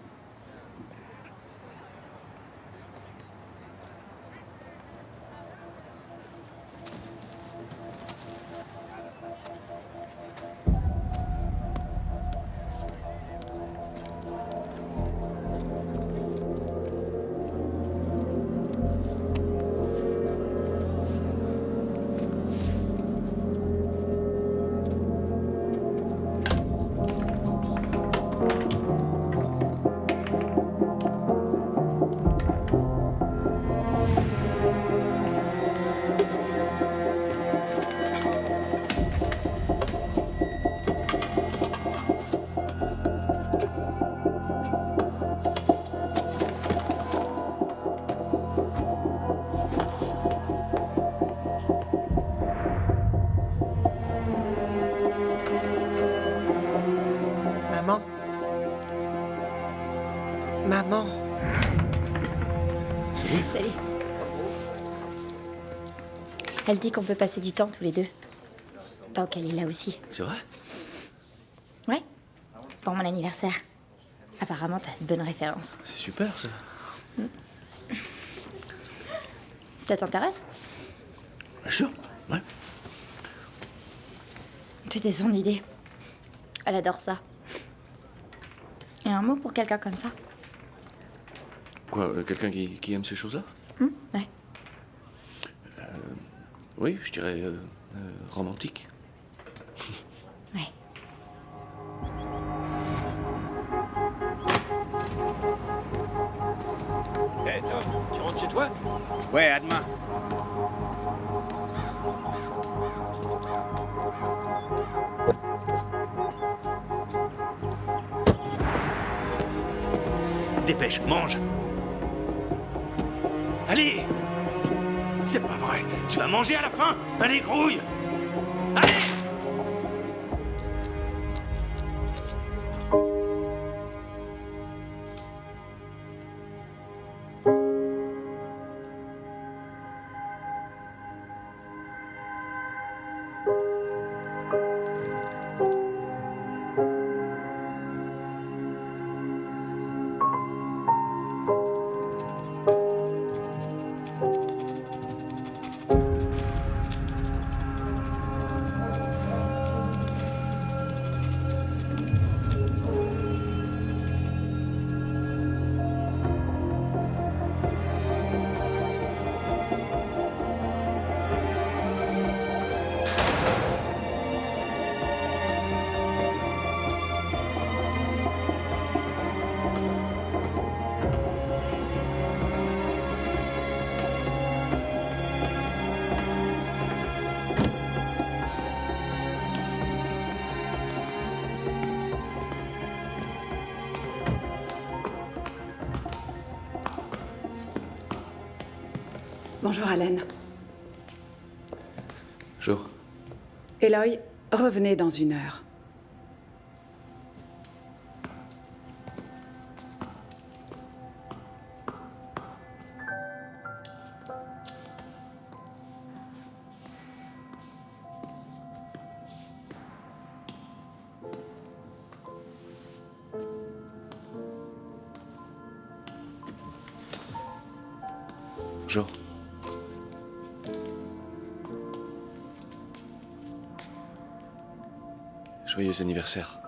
Maman? Maman? Salut. Salut. Elle dit qu'on peut passer du temps tous les deux. Tant qu'elle est là aussi. C'est vrai? Ouais. Pour mon anniversaire. Apparemment, t'as de bonnes références. C'est super, ça. Ça t'intéresse? Bien sûr, ouais. C'était son idée. Elle adore ça. Et un mot pour quelqu'un comme ça? Quoi, quelqu'un qui aime ces choses-là? Ouais. Oui, je dirais romantique. Ouais. Hé, Tom, tu rentres chez toi? Ouais, à demain. Dépêche, mange. Allez! C'est pas vrai. Tu vas manger à la fin? Allez, grouille! Allez! Bonjour, Allen. Bonjour. Eloy, revenez dans 1 heure. Bonjour. Joyeux anniversaire.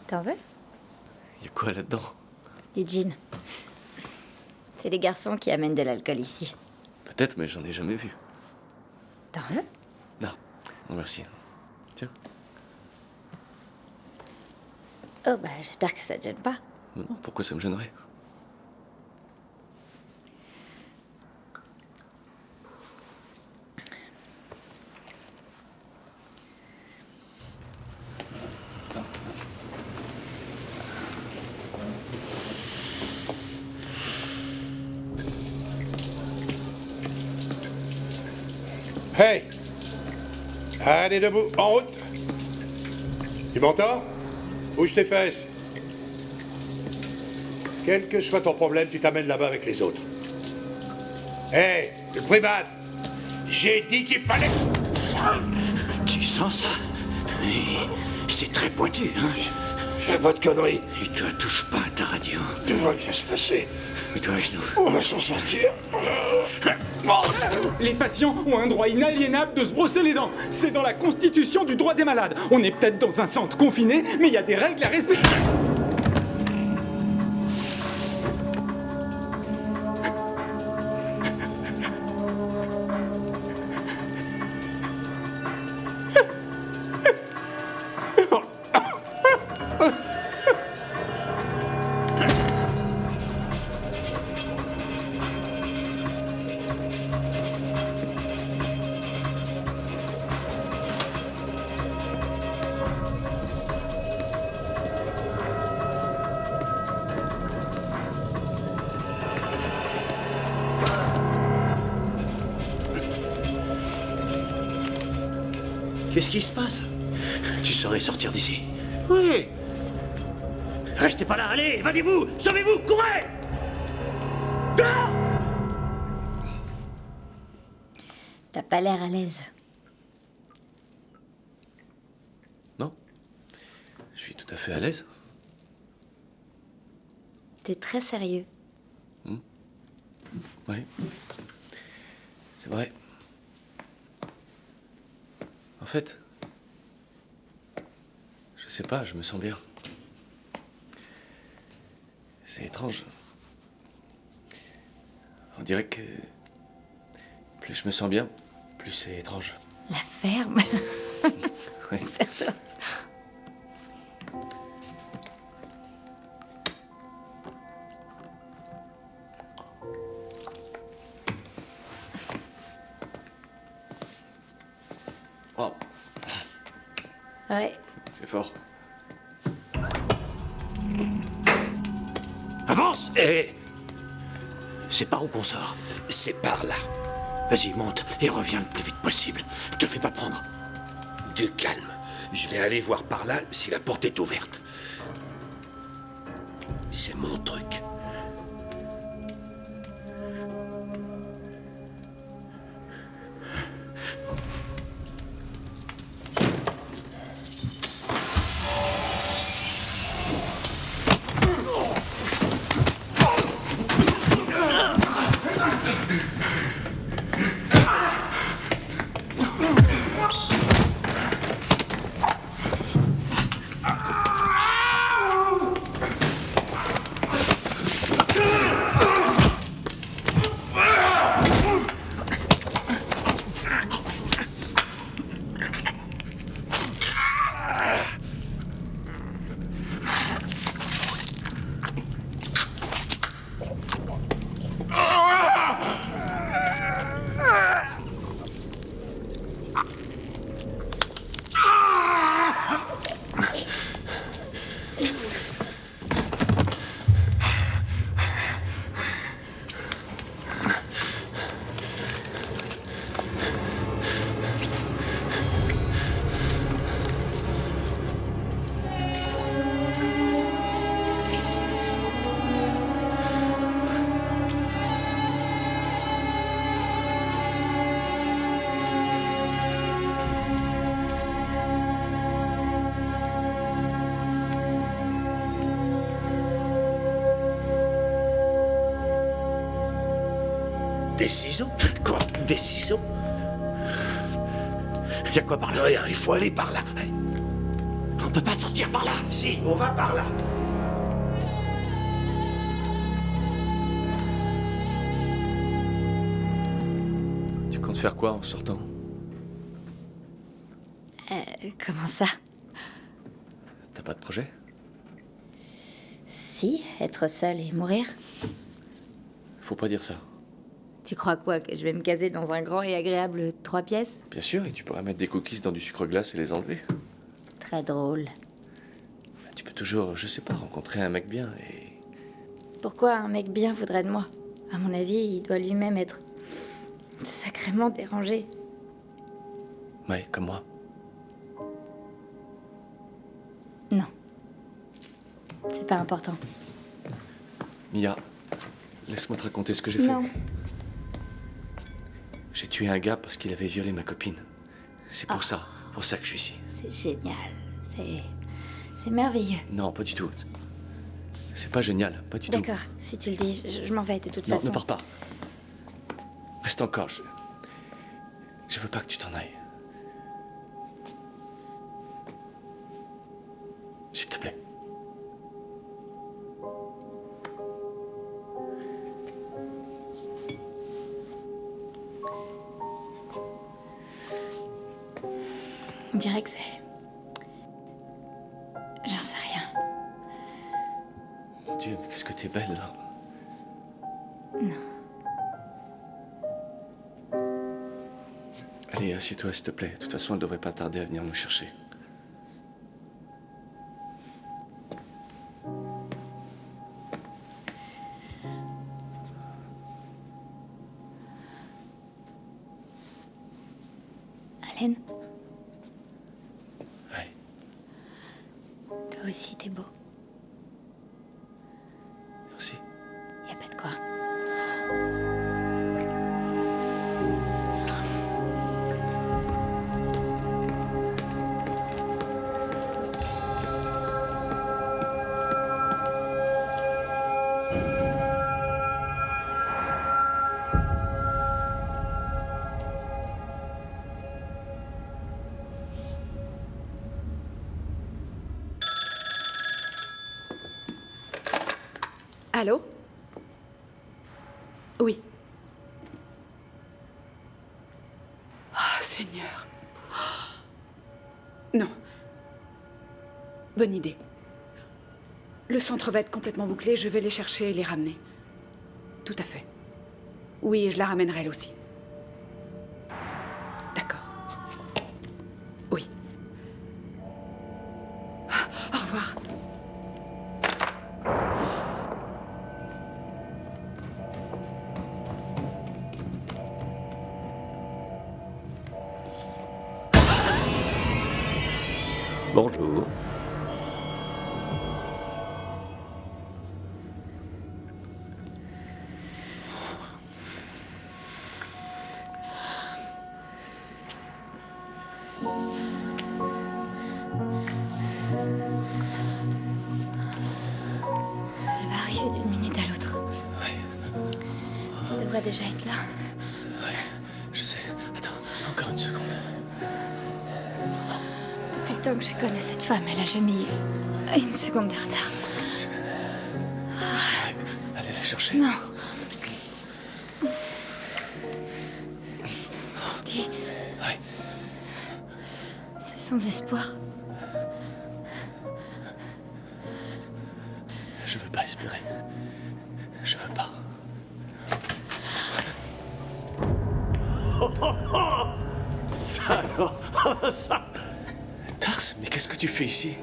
T'en veux? Y a quoi là-dedans? Des jeans. C'est les garçons qui amènent de l'alcool ici. Peut-être, mais j'en ai jamais vu. T'en veux? Non, non merci. Tiens. Oh, bah, j'espère que ça te gêne pas. Non, pourquoi ça me gênerait? Hey! Allez, debout, en route! Tu m'entends? Bouge tes fesses. Quel que soit ton problème, tu t'amènes là-bas avec les autres. Hey, le primat! J'ai dit qu'il fallait... Tu sens ça? Oui, c'est très pointu, hein? Fais pas de conneries. Et toi, touche pas à ta radio. Tout va bien se passer. Et toi, à genoux. On va s'en sortir. Les patients ont un droit inaliénable de se brosser les dents. C'est dans la constitution du droit des malades. On est peut-être dans un centre confiné, mais il y a des règles à respecter. Qu'est-ce qui se passe? Tu saurais sortir d'ici. Oui. Restez pas là, allez, évadez-vous, sauvez-vous, courez! Dehors! T'as pas l'air à l'aise. Non. Je suis tout à fait à l'aise. T'es très sérieux. Oui. C'est vrai. En fait, je sais pas, je me sens bien. C'est étrange. On dirait que plus je me sens bien, plus c'est étrange. La ferme. Oui. Serre-toi. Oh, Ouais. c'est fort. Avance! Eh, C'est par où qu'on sort? c'est par là. Vas-y, monte et reviens le plus vite possible. Te fais pas prendre. Du calme. Je vais aller voir par là si la porte est ouverte. C'est mon truc. Des ciseaux? Quoi? Des ciseaux? Y a quoi par là? Rien, il faut aller par là. On peut pas sortir par là. Si, on va par là. Tu comptes faire quoi en sortant? Comment ça? T'as pas de projet? Si, être seule et mourir. Faut pas dire ça. Tu crois quoi, que je vais me caser dans un grand et agréable 3 pièces? Bien sûr, et tu pourrais mettre des cookies dans du sucre glace et les enlever. Très drôle. Tu peux toujours, je sais pas, rencontrer un mec bien et... Pourquoi un mec bien voudrait de moi? À mon avis, il doit lui-même être sacrément dérangé. Ouais, comme moi. Non. C'est pas important. Mia, laisse-moi te raconter ce que j'ai fait. Non. J'ai tué un gars parce qu'il avait violé ma copine. C'est pour ça que je suis ici. C'est génial. C'est merveilleux. Non, pas du tout. C'est pas génial, pas du tout. D'accord, si tu le dis, je m'en vais de toute Non, façon. ne pars pas. Reste encore, je veux pas que tu t'en ailles. S'il te plaît. On dirait que c'est... J'en sais rien. Mon Dieu, mais qu'est-ce que t'es belle, là. Non. Allez, assieds-toi, s'il te plaît. De toute façon, elle devrait pas tarder à venir nous chercher. Allen? Ouais. Toi aussi, t'es beau. Merci. Y a pas de quoi. Allô? Oui. Ah, Seigneur. Non. Bonne idée. Le centre va être complètement bouclé, je vais les chercher et les ramener. Tout à fait. Oui, je la ramènerai elle aussi. D'accord. Oui. Au revoir. Bonjour. Elle va arriver d'une minute à l'autre. Ouais. Elle devrait déjà être là. Ouais, je sais. Attends, encore une seconde. Depuis le temps que je connais cette femme, elle a jamais eu une seconde de retard. Allez la chercher. Non. Dis. Ouais. C'est sans espoir. Je veux pas espérer. Je veux pas. Ça alors, ça. Tars, mais qu'est-ce que tu fais ici?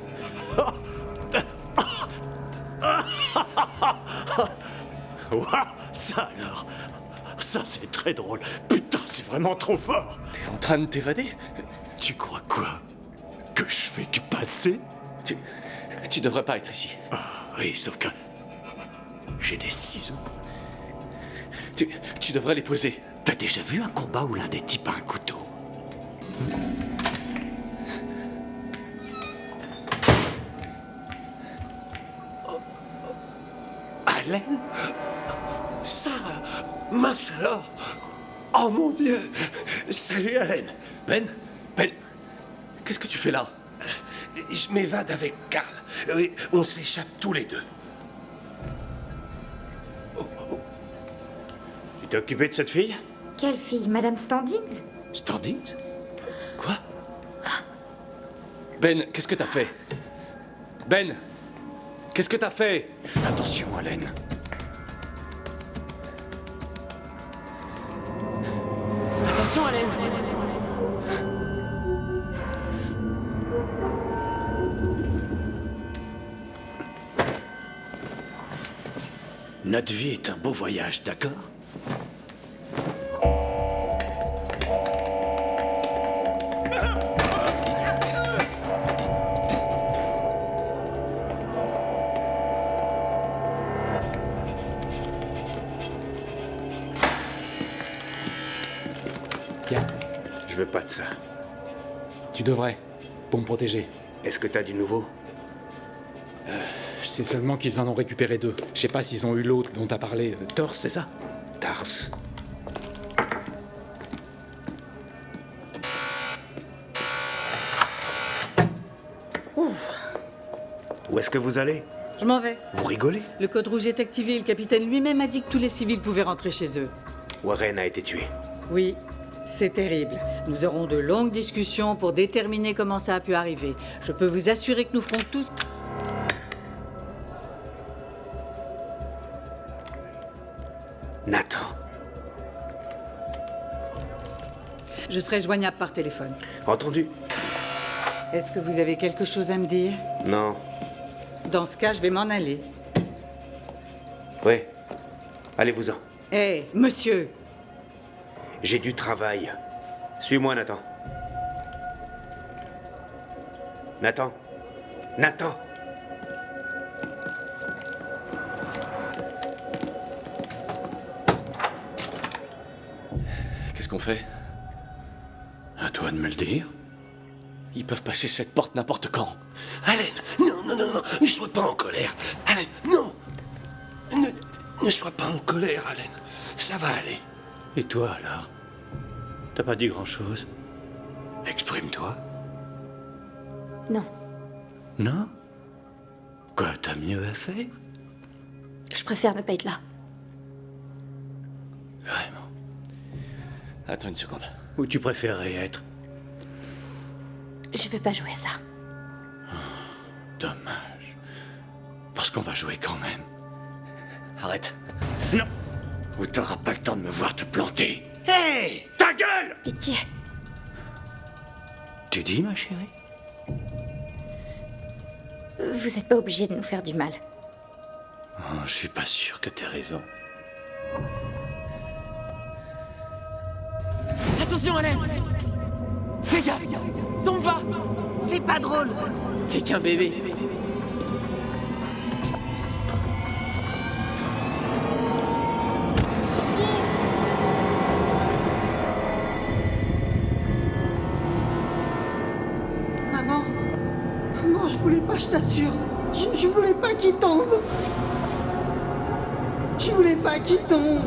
Ouah, ça alors. Ça c'est très drôle. Putain, c'est vraiment trop fort. T'es en train de t'évader? Tu crois quoi? Que je fais que passer? Tu devrais pas être ici. Oui, sauf que j'ai des ciseaux. Tu devrais les poser. T'as déjà vu un combat où l'un des types a un couteau? Allen? Ça, mince alors. Oh mon Dieu! Salut, Allen! Ben? Qu'est-ce que tu fais là? Je m'évade avec Carl. Oui, on s'échappe tous les deux. Tu t'es occupé de cette fille? Quelle fille? Madame Standings? Standings? Quoi? Ben, qu'est-ce que t'as fait? Ben! Qu'est-ce que t'as fait? Attention, Allen. Attention, Allen. Notre vie est un beau voyage, d'accord? Tiens, Je veux pas de ça. tu devrais, pour me protéger. Est-ce que t'as du nouveau? Je sais seulement qu'ils en ont récupéré 2. Je sais pas s'ils ont eu l'autre dont t'as parlé. Torse, c'est ça? Tars. Où est-ce que vous allez? Je m'en vais. Vous rigolez? Le code rouge est activé. Le capitaine lui-même a dit que tous les civils pouvaient rentrer chez eux. Warren a été tué. Oui, c'est terrible. Nous aurons de longues discussions pour déterminer comment ça a pu arriver. Je peux vous assurer que nous ferons tous... Nathan. Je serai joignable par téléphone. Entendu? Est-ce que vous avez quelque chose à me dire? Non. Dans ce cas, je vais m'en aller. Oui. Allez-vous-en. Hé, monsieur! J'ai du travail. Suis-moi, Nathan. Nathan. Nathan. Qu'est-ce qu'on fait? À toi de me le dire. Ils peuvent passer cette porte n'importe quand. Allen, non, ne sois pas en colère. Allen, non! Ne sois pas en colère, Allen. Ça va aller. Et toi, alors? T'as pas dit grand-chose? Exprime-toi. Non. Non? Quoi, t'as mieux à faire? Je préfère ne pas être là. Vraiment? Attends une seconde. Où tu préférerais être? Je veux pas jouer à ça. Dommage. Parce qu'on va jouer quand même. Arrête. Non! Ou t'auras pas le temps de me voir te planter. Hé! Ta gueule! Pitié. Tu dis, ma chérie? Vous êtes pas obligé de nous faire du mal. Oh, je suis pas sûr que t'aies raison. Attention, Allen. Fais gaffe. Tombe pas. C'est pas drôle. T'es qu'un bébé. Maman. Maman, je voulais pas, je t'assure. Je voulais pas qu'il tombe. Je voulais pas qu'il tombe.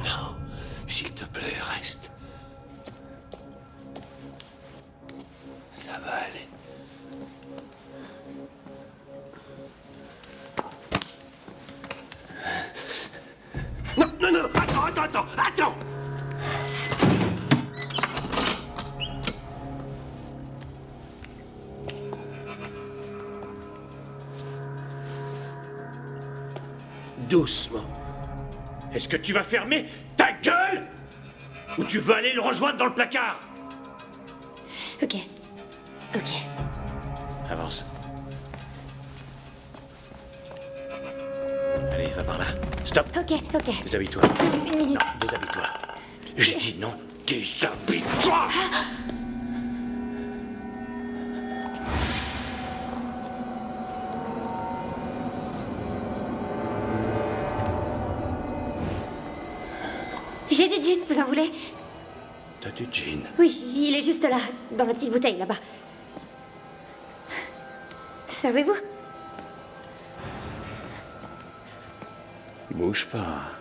Non, s'il te plaît, reste. Ça va aller. Non, attends! Doucement. Est-ce que tu vas fermer ta gueule? Ou tu veux aller le rejoindre dans le placard? Ok. Avance. Allez, va par là. Stop. Ok. Déshabille-toi. Une minute. Non, déshabille-toi. Je dis non, déshabille-toi. J'ai du gin, vous en voulez? T'as du gin? Oui, il est juste là, dans la petite bouteille, là-bas. Servez-vous? Bouge pas.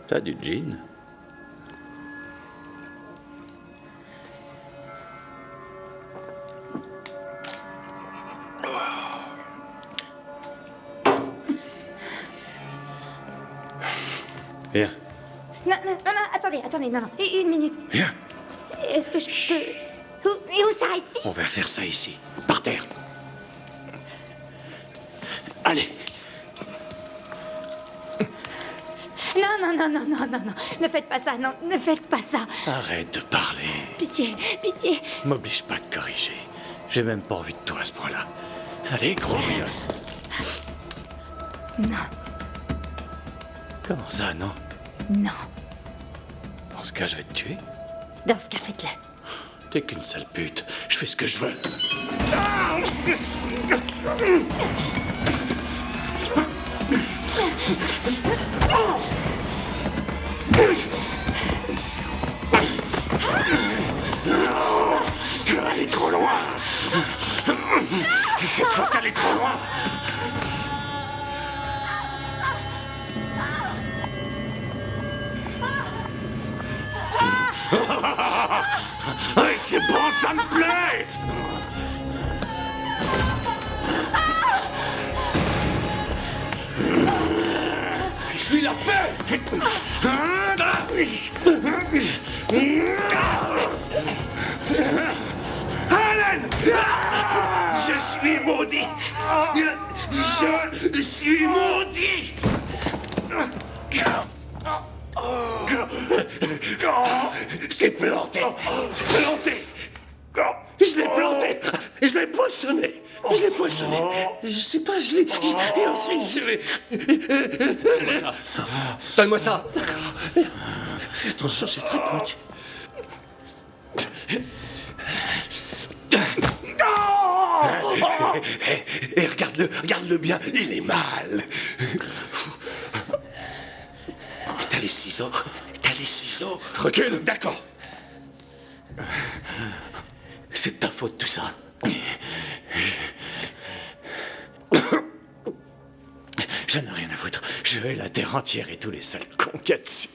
T'as du gin? Viens. Non, attendez, non. Une minute. Viens. Est-ce que je peux... Où ça, ici? On va faire ça ici, par terre. Allez. Non. Ne faites pas ça, non, ne faites pas ça. Arrête de parler. Pitié. M'oblige pas à te corriger. J'ai même pas envie de toi à ce point-là. Allez, gros viol. Non. Comment ça, non? Non. Dans ce cas, je vais te tuer. Dans ce cas, faites-le. T'es qu'une sale pute. Je fais ce que je veux. Tu vas aller trop loin. Cette fois, t'es allé trop loin. Ouais, c'est bon, ça me plaît. Je suis la paix. Alan! Je suis maudit! Je suis maudit! Je t'ai planté! Je l'ai planté! Je l'ai poissonné! Je sais pas, je l'ai... Et ensuite, je l'ai... Donne-moi ça. Donne-moi ça. D'accord. Fais attention, c'est très pointu. Et regarde-le bien, il est mal. T'as les ciseaux? Recule. D'accord. C'est de ta faute, tout ça. Je n'ai rien à foutre. Je hais la terre entière et tous les sales cons qu'il y a dessus.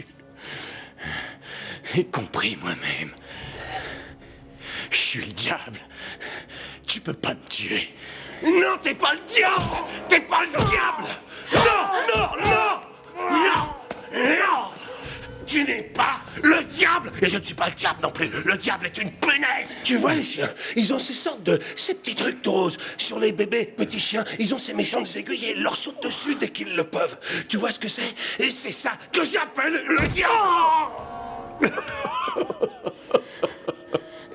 Y compris moi-même. Je suis le diable. Tu peux pas me tuer. Non, t'es pas le diable! T'es pas le diable! Non! Tu n'es pas le diable! Et je ne suis pas le diable non plus. Le diable est une punaise! Tu vois les chiens? Ils ont ces petits trucs roses. Sur les bébés, petits chiens, ils ont ces méchantes aiguilles et ils leur sautent dessus dès qu'ils le peuvent. Tu vois ce que c'est? Et c'est ça que j'appelle le diable!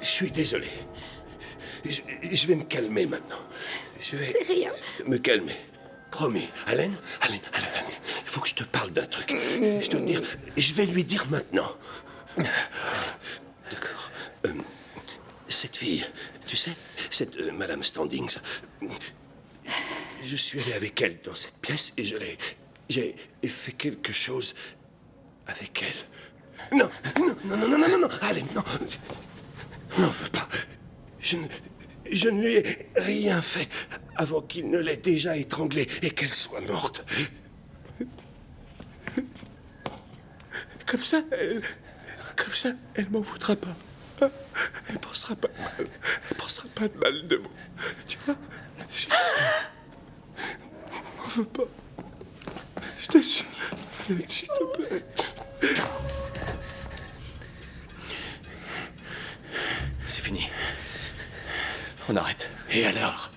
Je suis désolé. Je vais me calmer maintenant. Je vais C'est rien. me calmer. Promis. Hélène, il faut que je te parle d'un truc. Je dois te dire... Je vais lui dire maintenant. D'accord. Cette fille, tu sais, cette Madame Standings, je suis allé avec elle dans cette pièce et j'ai fait quelque chose avec elle. Non, Hélène, non. N'en veux pas. Je ne lui ai rien fait avant qu'il ne l'ait déjà étranglée et qu'elle soit morte. Comme ça, elle m'en voudra pas. Elle pensera pas mal. Elle pensera pas de mal de moi. Tu vois? M'en veux pas. Je t'assure. S'il te plaît. C'est fini. On arrête. Et alors?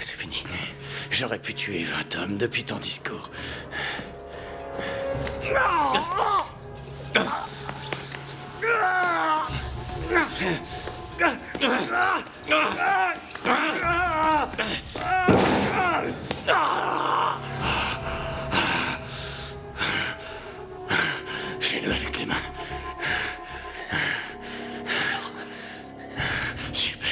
C'est fini. J'aurais pu tuer 20 hommes depuis ton discours. Fais-le avec les mains. Super.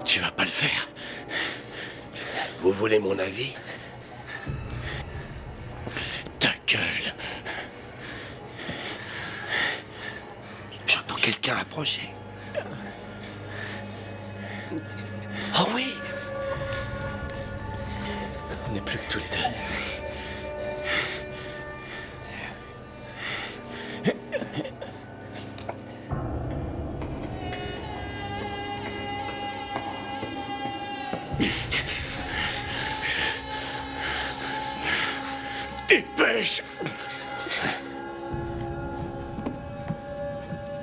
Tu vas pas le faire. Vous voulez mon avis? Ta gueule. J'entends quelqu'un approcher. Oh oui! On n'est plus que tous les deux. Dépêche!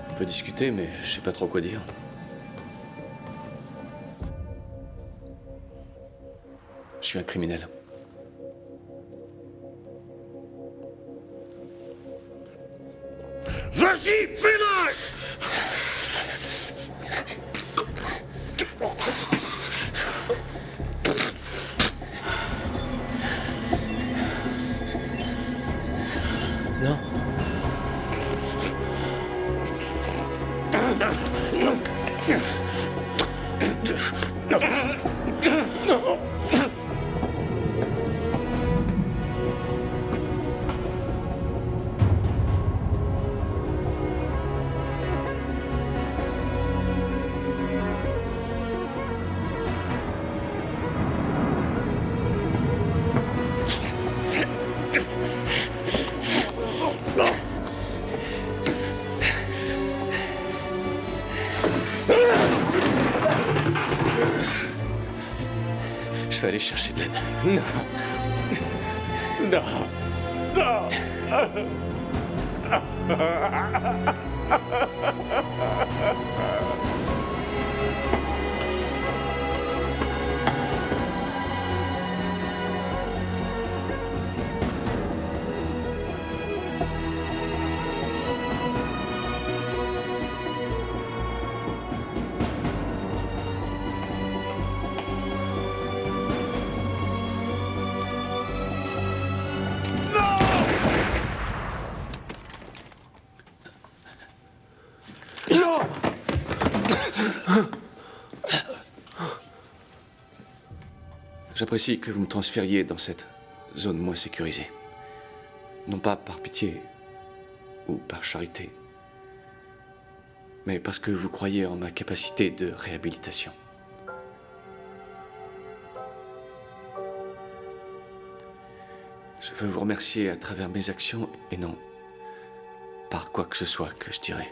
On peut discuter, mais je sais pas trop quoi dire. Je suis un criminel. Vas-y, fais-le! Non. Non. Je vais aller chercher de l'aide. Non. Non. J'apprécie que vous me transfériez dans cette zone moins sécurisée. Non pas par pitié ou par charité, mais parce que vous croyez en ma capacité de réhabilitation. Je veux vous remercier à travers mes actions et non par quoi que ce soit que je dirais.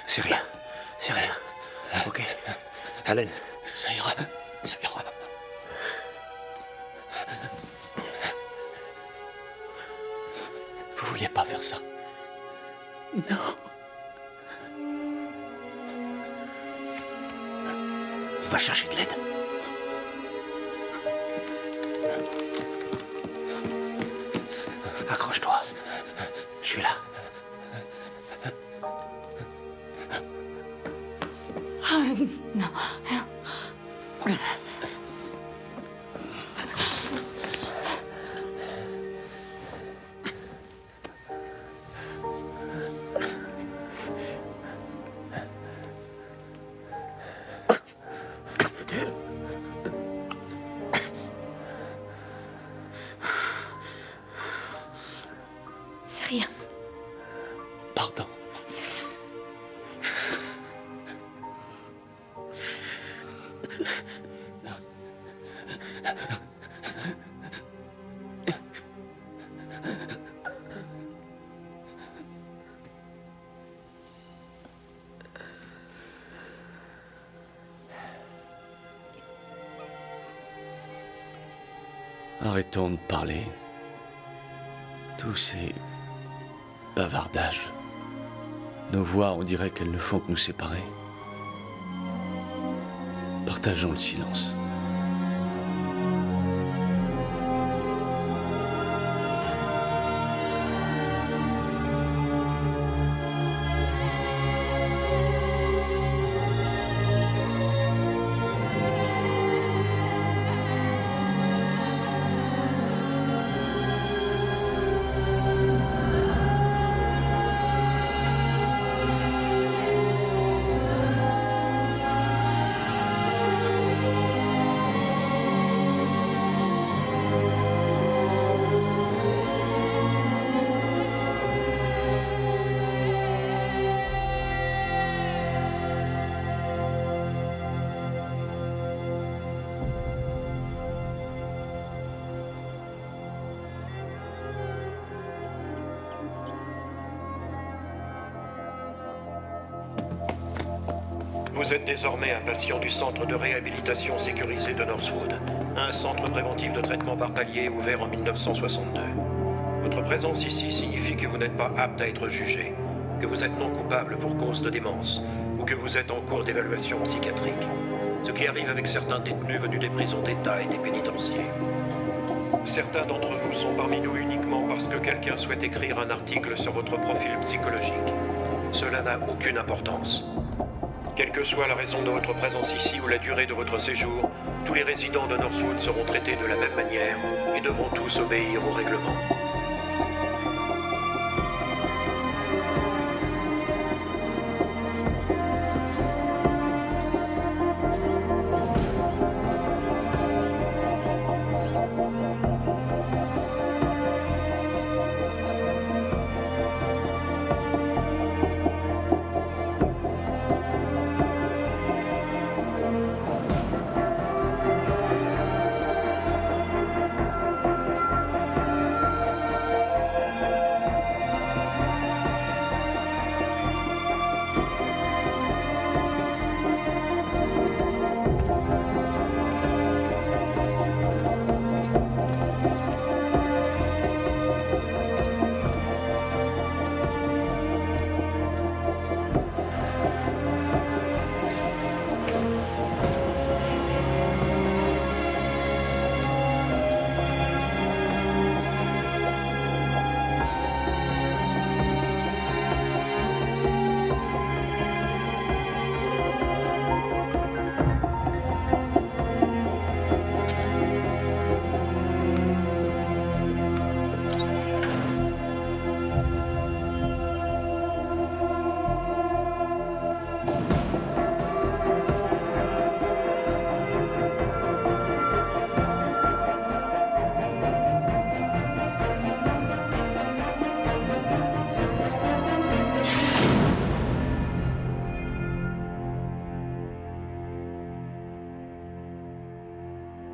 C'est rien. C'est rien. Ok. Allen. Ça ira. Ça ira. Vous vouliez pas faire ça? Non. On va chercher de l'aide. Accroche-toi. Je suis là. Ah, non. C'est rien. Pardon. C'est rien. Arrêtons de parler. Tous ces bavardages. Nos voix, on dirait qu'elles ne font que nous séparer. Partageons le silence. Vous êtes désormais un patient du centre de réhabilitation sécurisé de Northwood, un centre préventif de traitement par palier ouvert en 1962. Votre présence ici signifie que vous n'êtes pas apte à être jugé, que vous êtes non coupable pour cause de démence, ou que vous êtes en cours d'évaluation psychiatrique. Ce qui arrive avec certains détenus venus des prisons d'État et des pénitenciers. Certains d'entre vous sont parmi nous uniquement parce que quelqu'un souhaite écrire un article sur votre profil psychologique. Cela n'a aucune importance. Quelle que soit la raison de votre présence ici ou la durée de votre séjour, tous les résidents de Northwood seront traités de la même manière et devront tous obéir au règlement.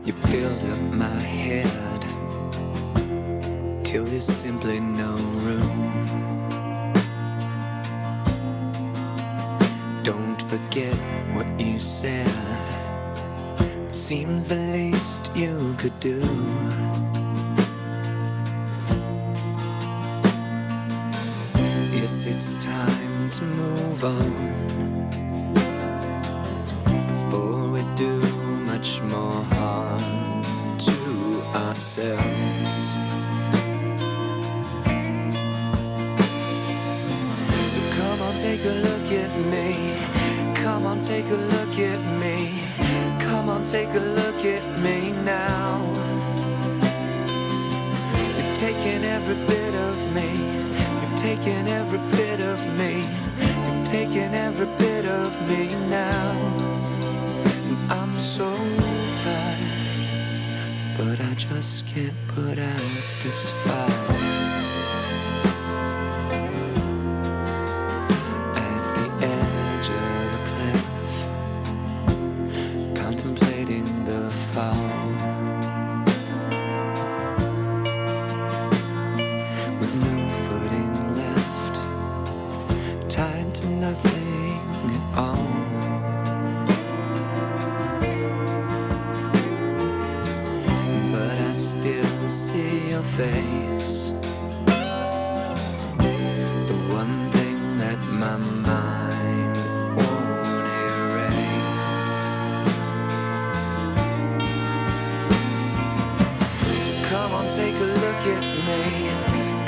You filled up my head till there's simply no room. Don't forget what you said. It seems the least you could do. Yes, it's time to move on before we do much more harm to ourselves. So come on, take a look at me. Come on, take a look at me. Come on, take a look at me now. You've taken every bit of me. You've taken every bit of me. You've taken every bit of me now. I'm so tired, but I just can't put out this fire. At the edge of a cliff, contemplating the fall, with no footing left, tied to nothing at all. Still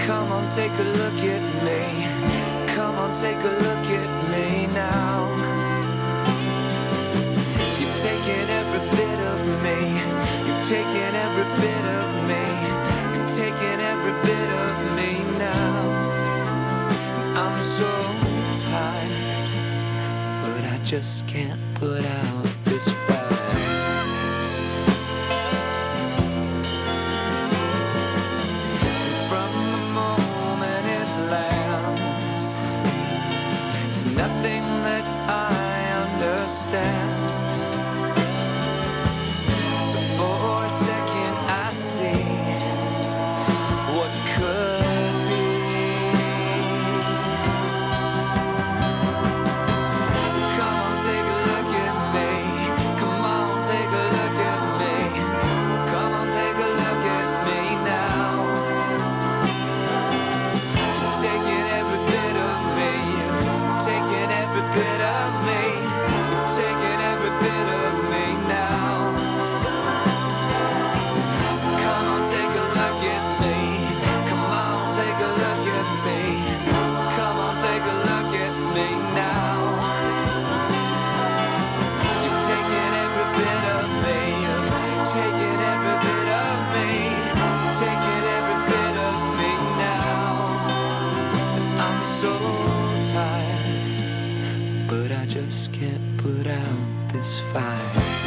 Come on, take a look at me. Come on, take a look at me now. You've taken every bit of me. You've taken every bit of me. You've taken every bit of me now. I'm so tired, but I just can't put out this fire. Nothing that I understand. But for a second I see what could be. So come on, take a look at me. Come on, take a look at me. Come on, take a look at me now. You've taken every bit of me. Taking every bit of me. You've taken every bit of me now. So come on, take a look at me. Come on, take a look at me. Come on, take a look at me now. You've taken every bit of me. You've taken every bit of me. You've taken every bit of me now. I'm so tired, but I just can't put out this fire.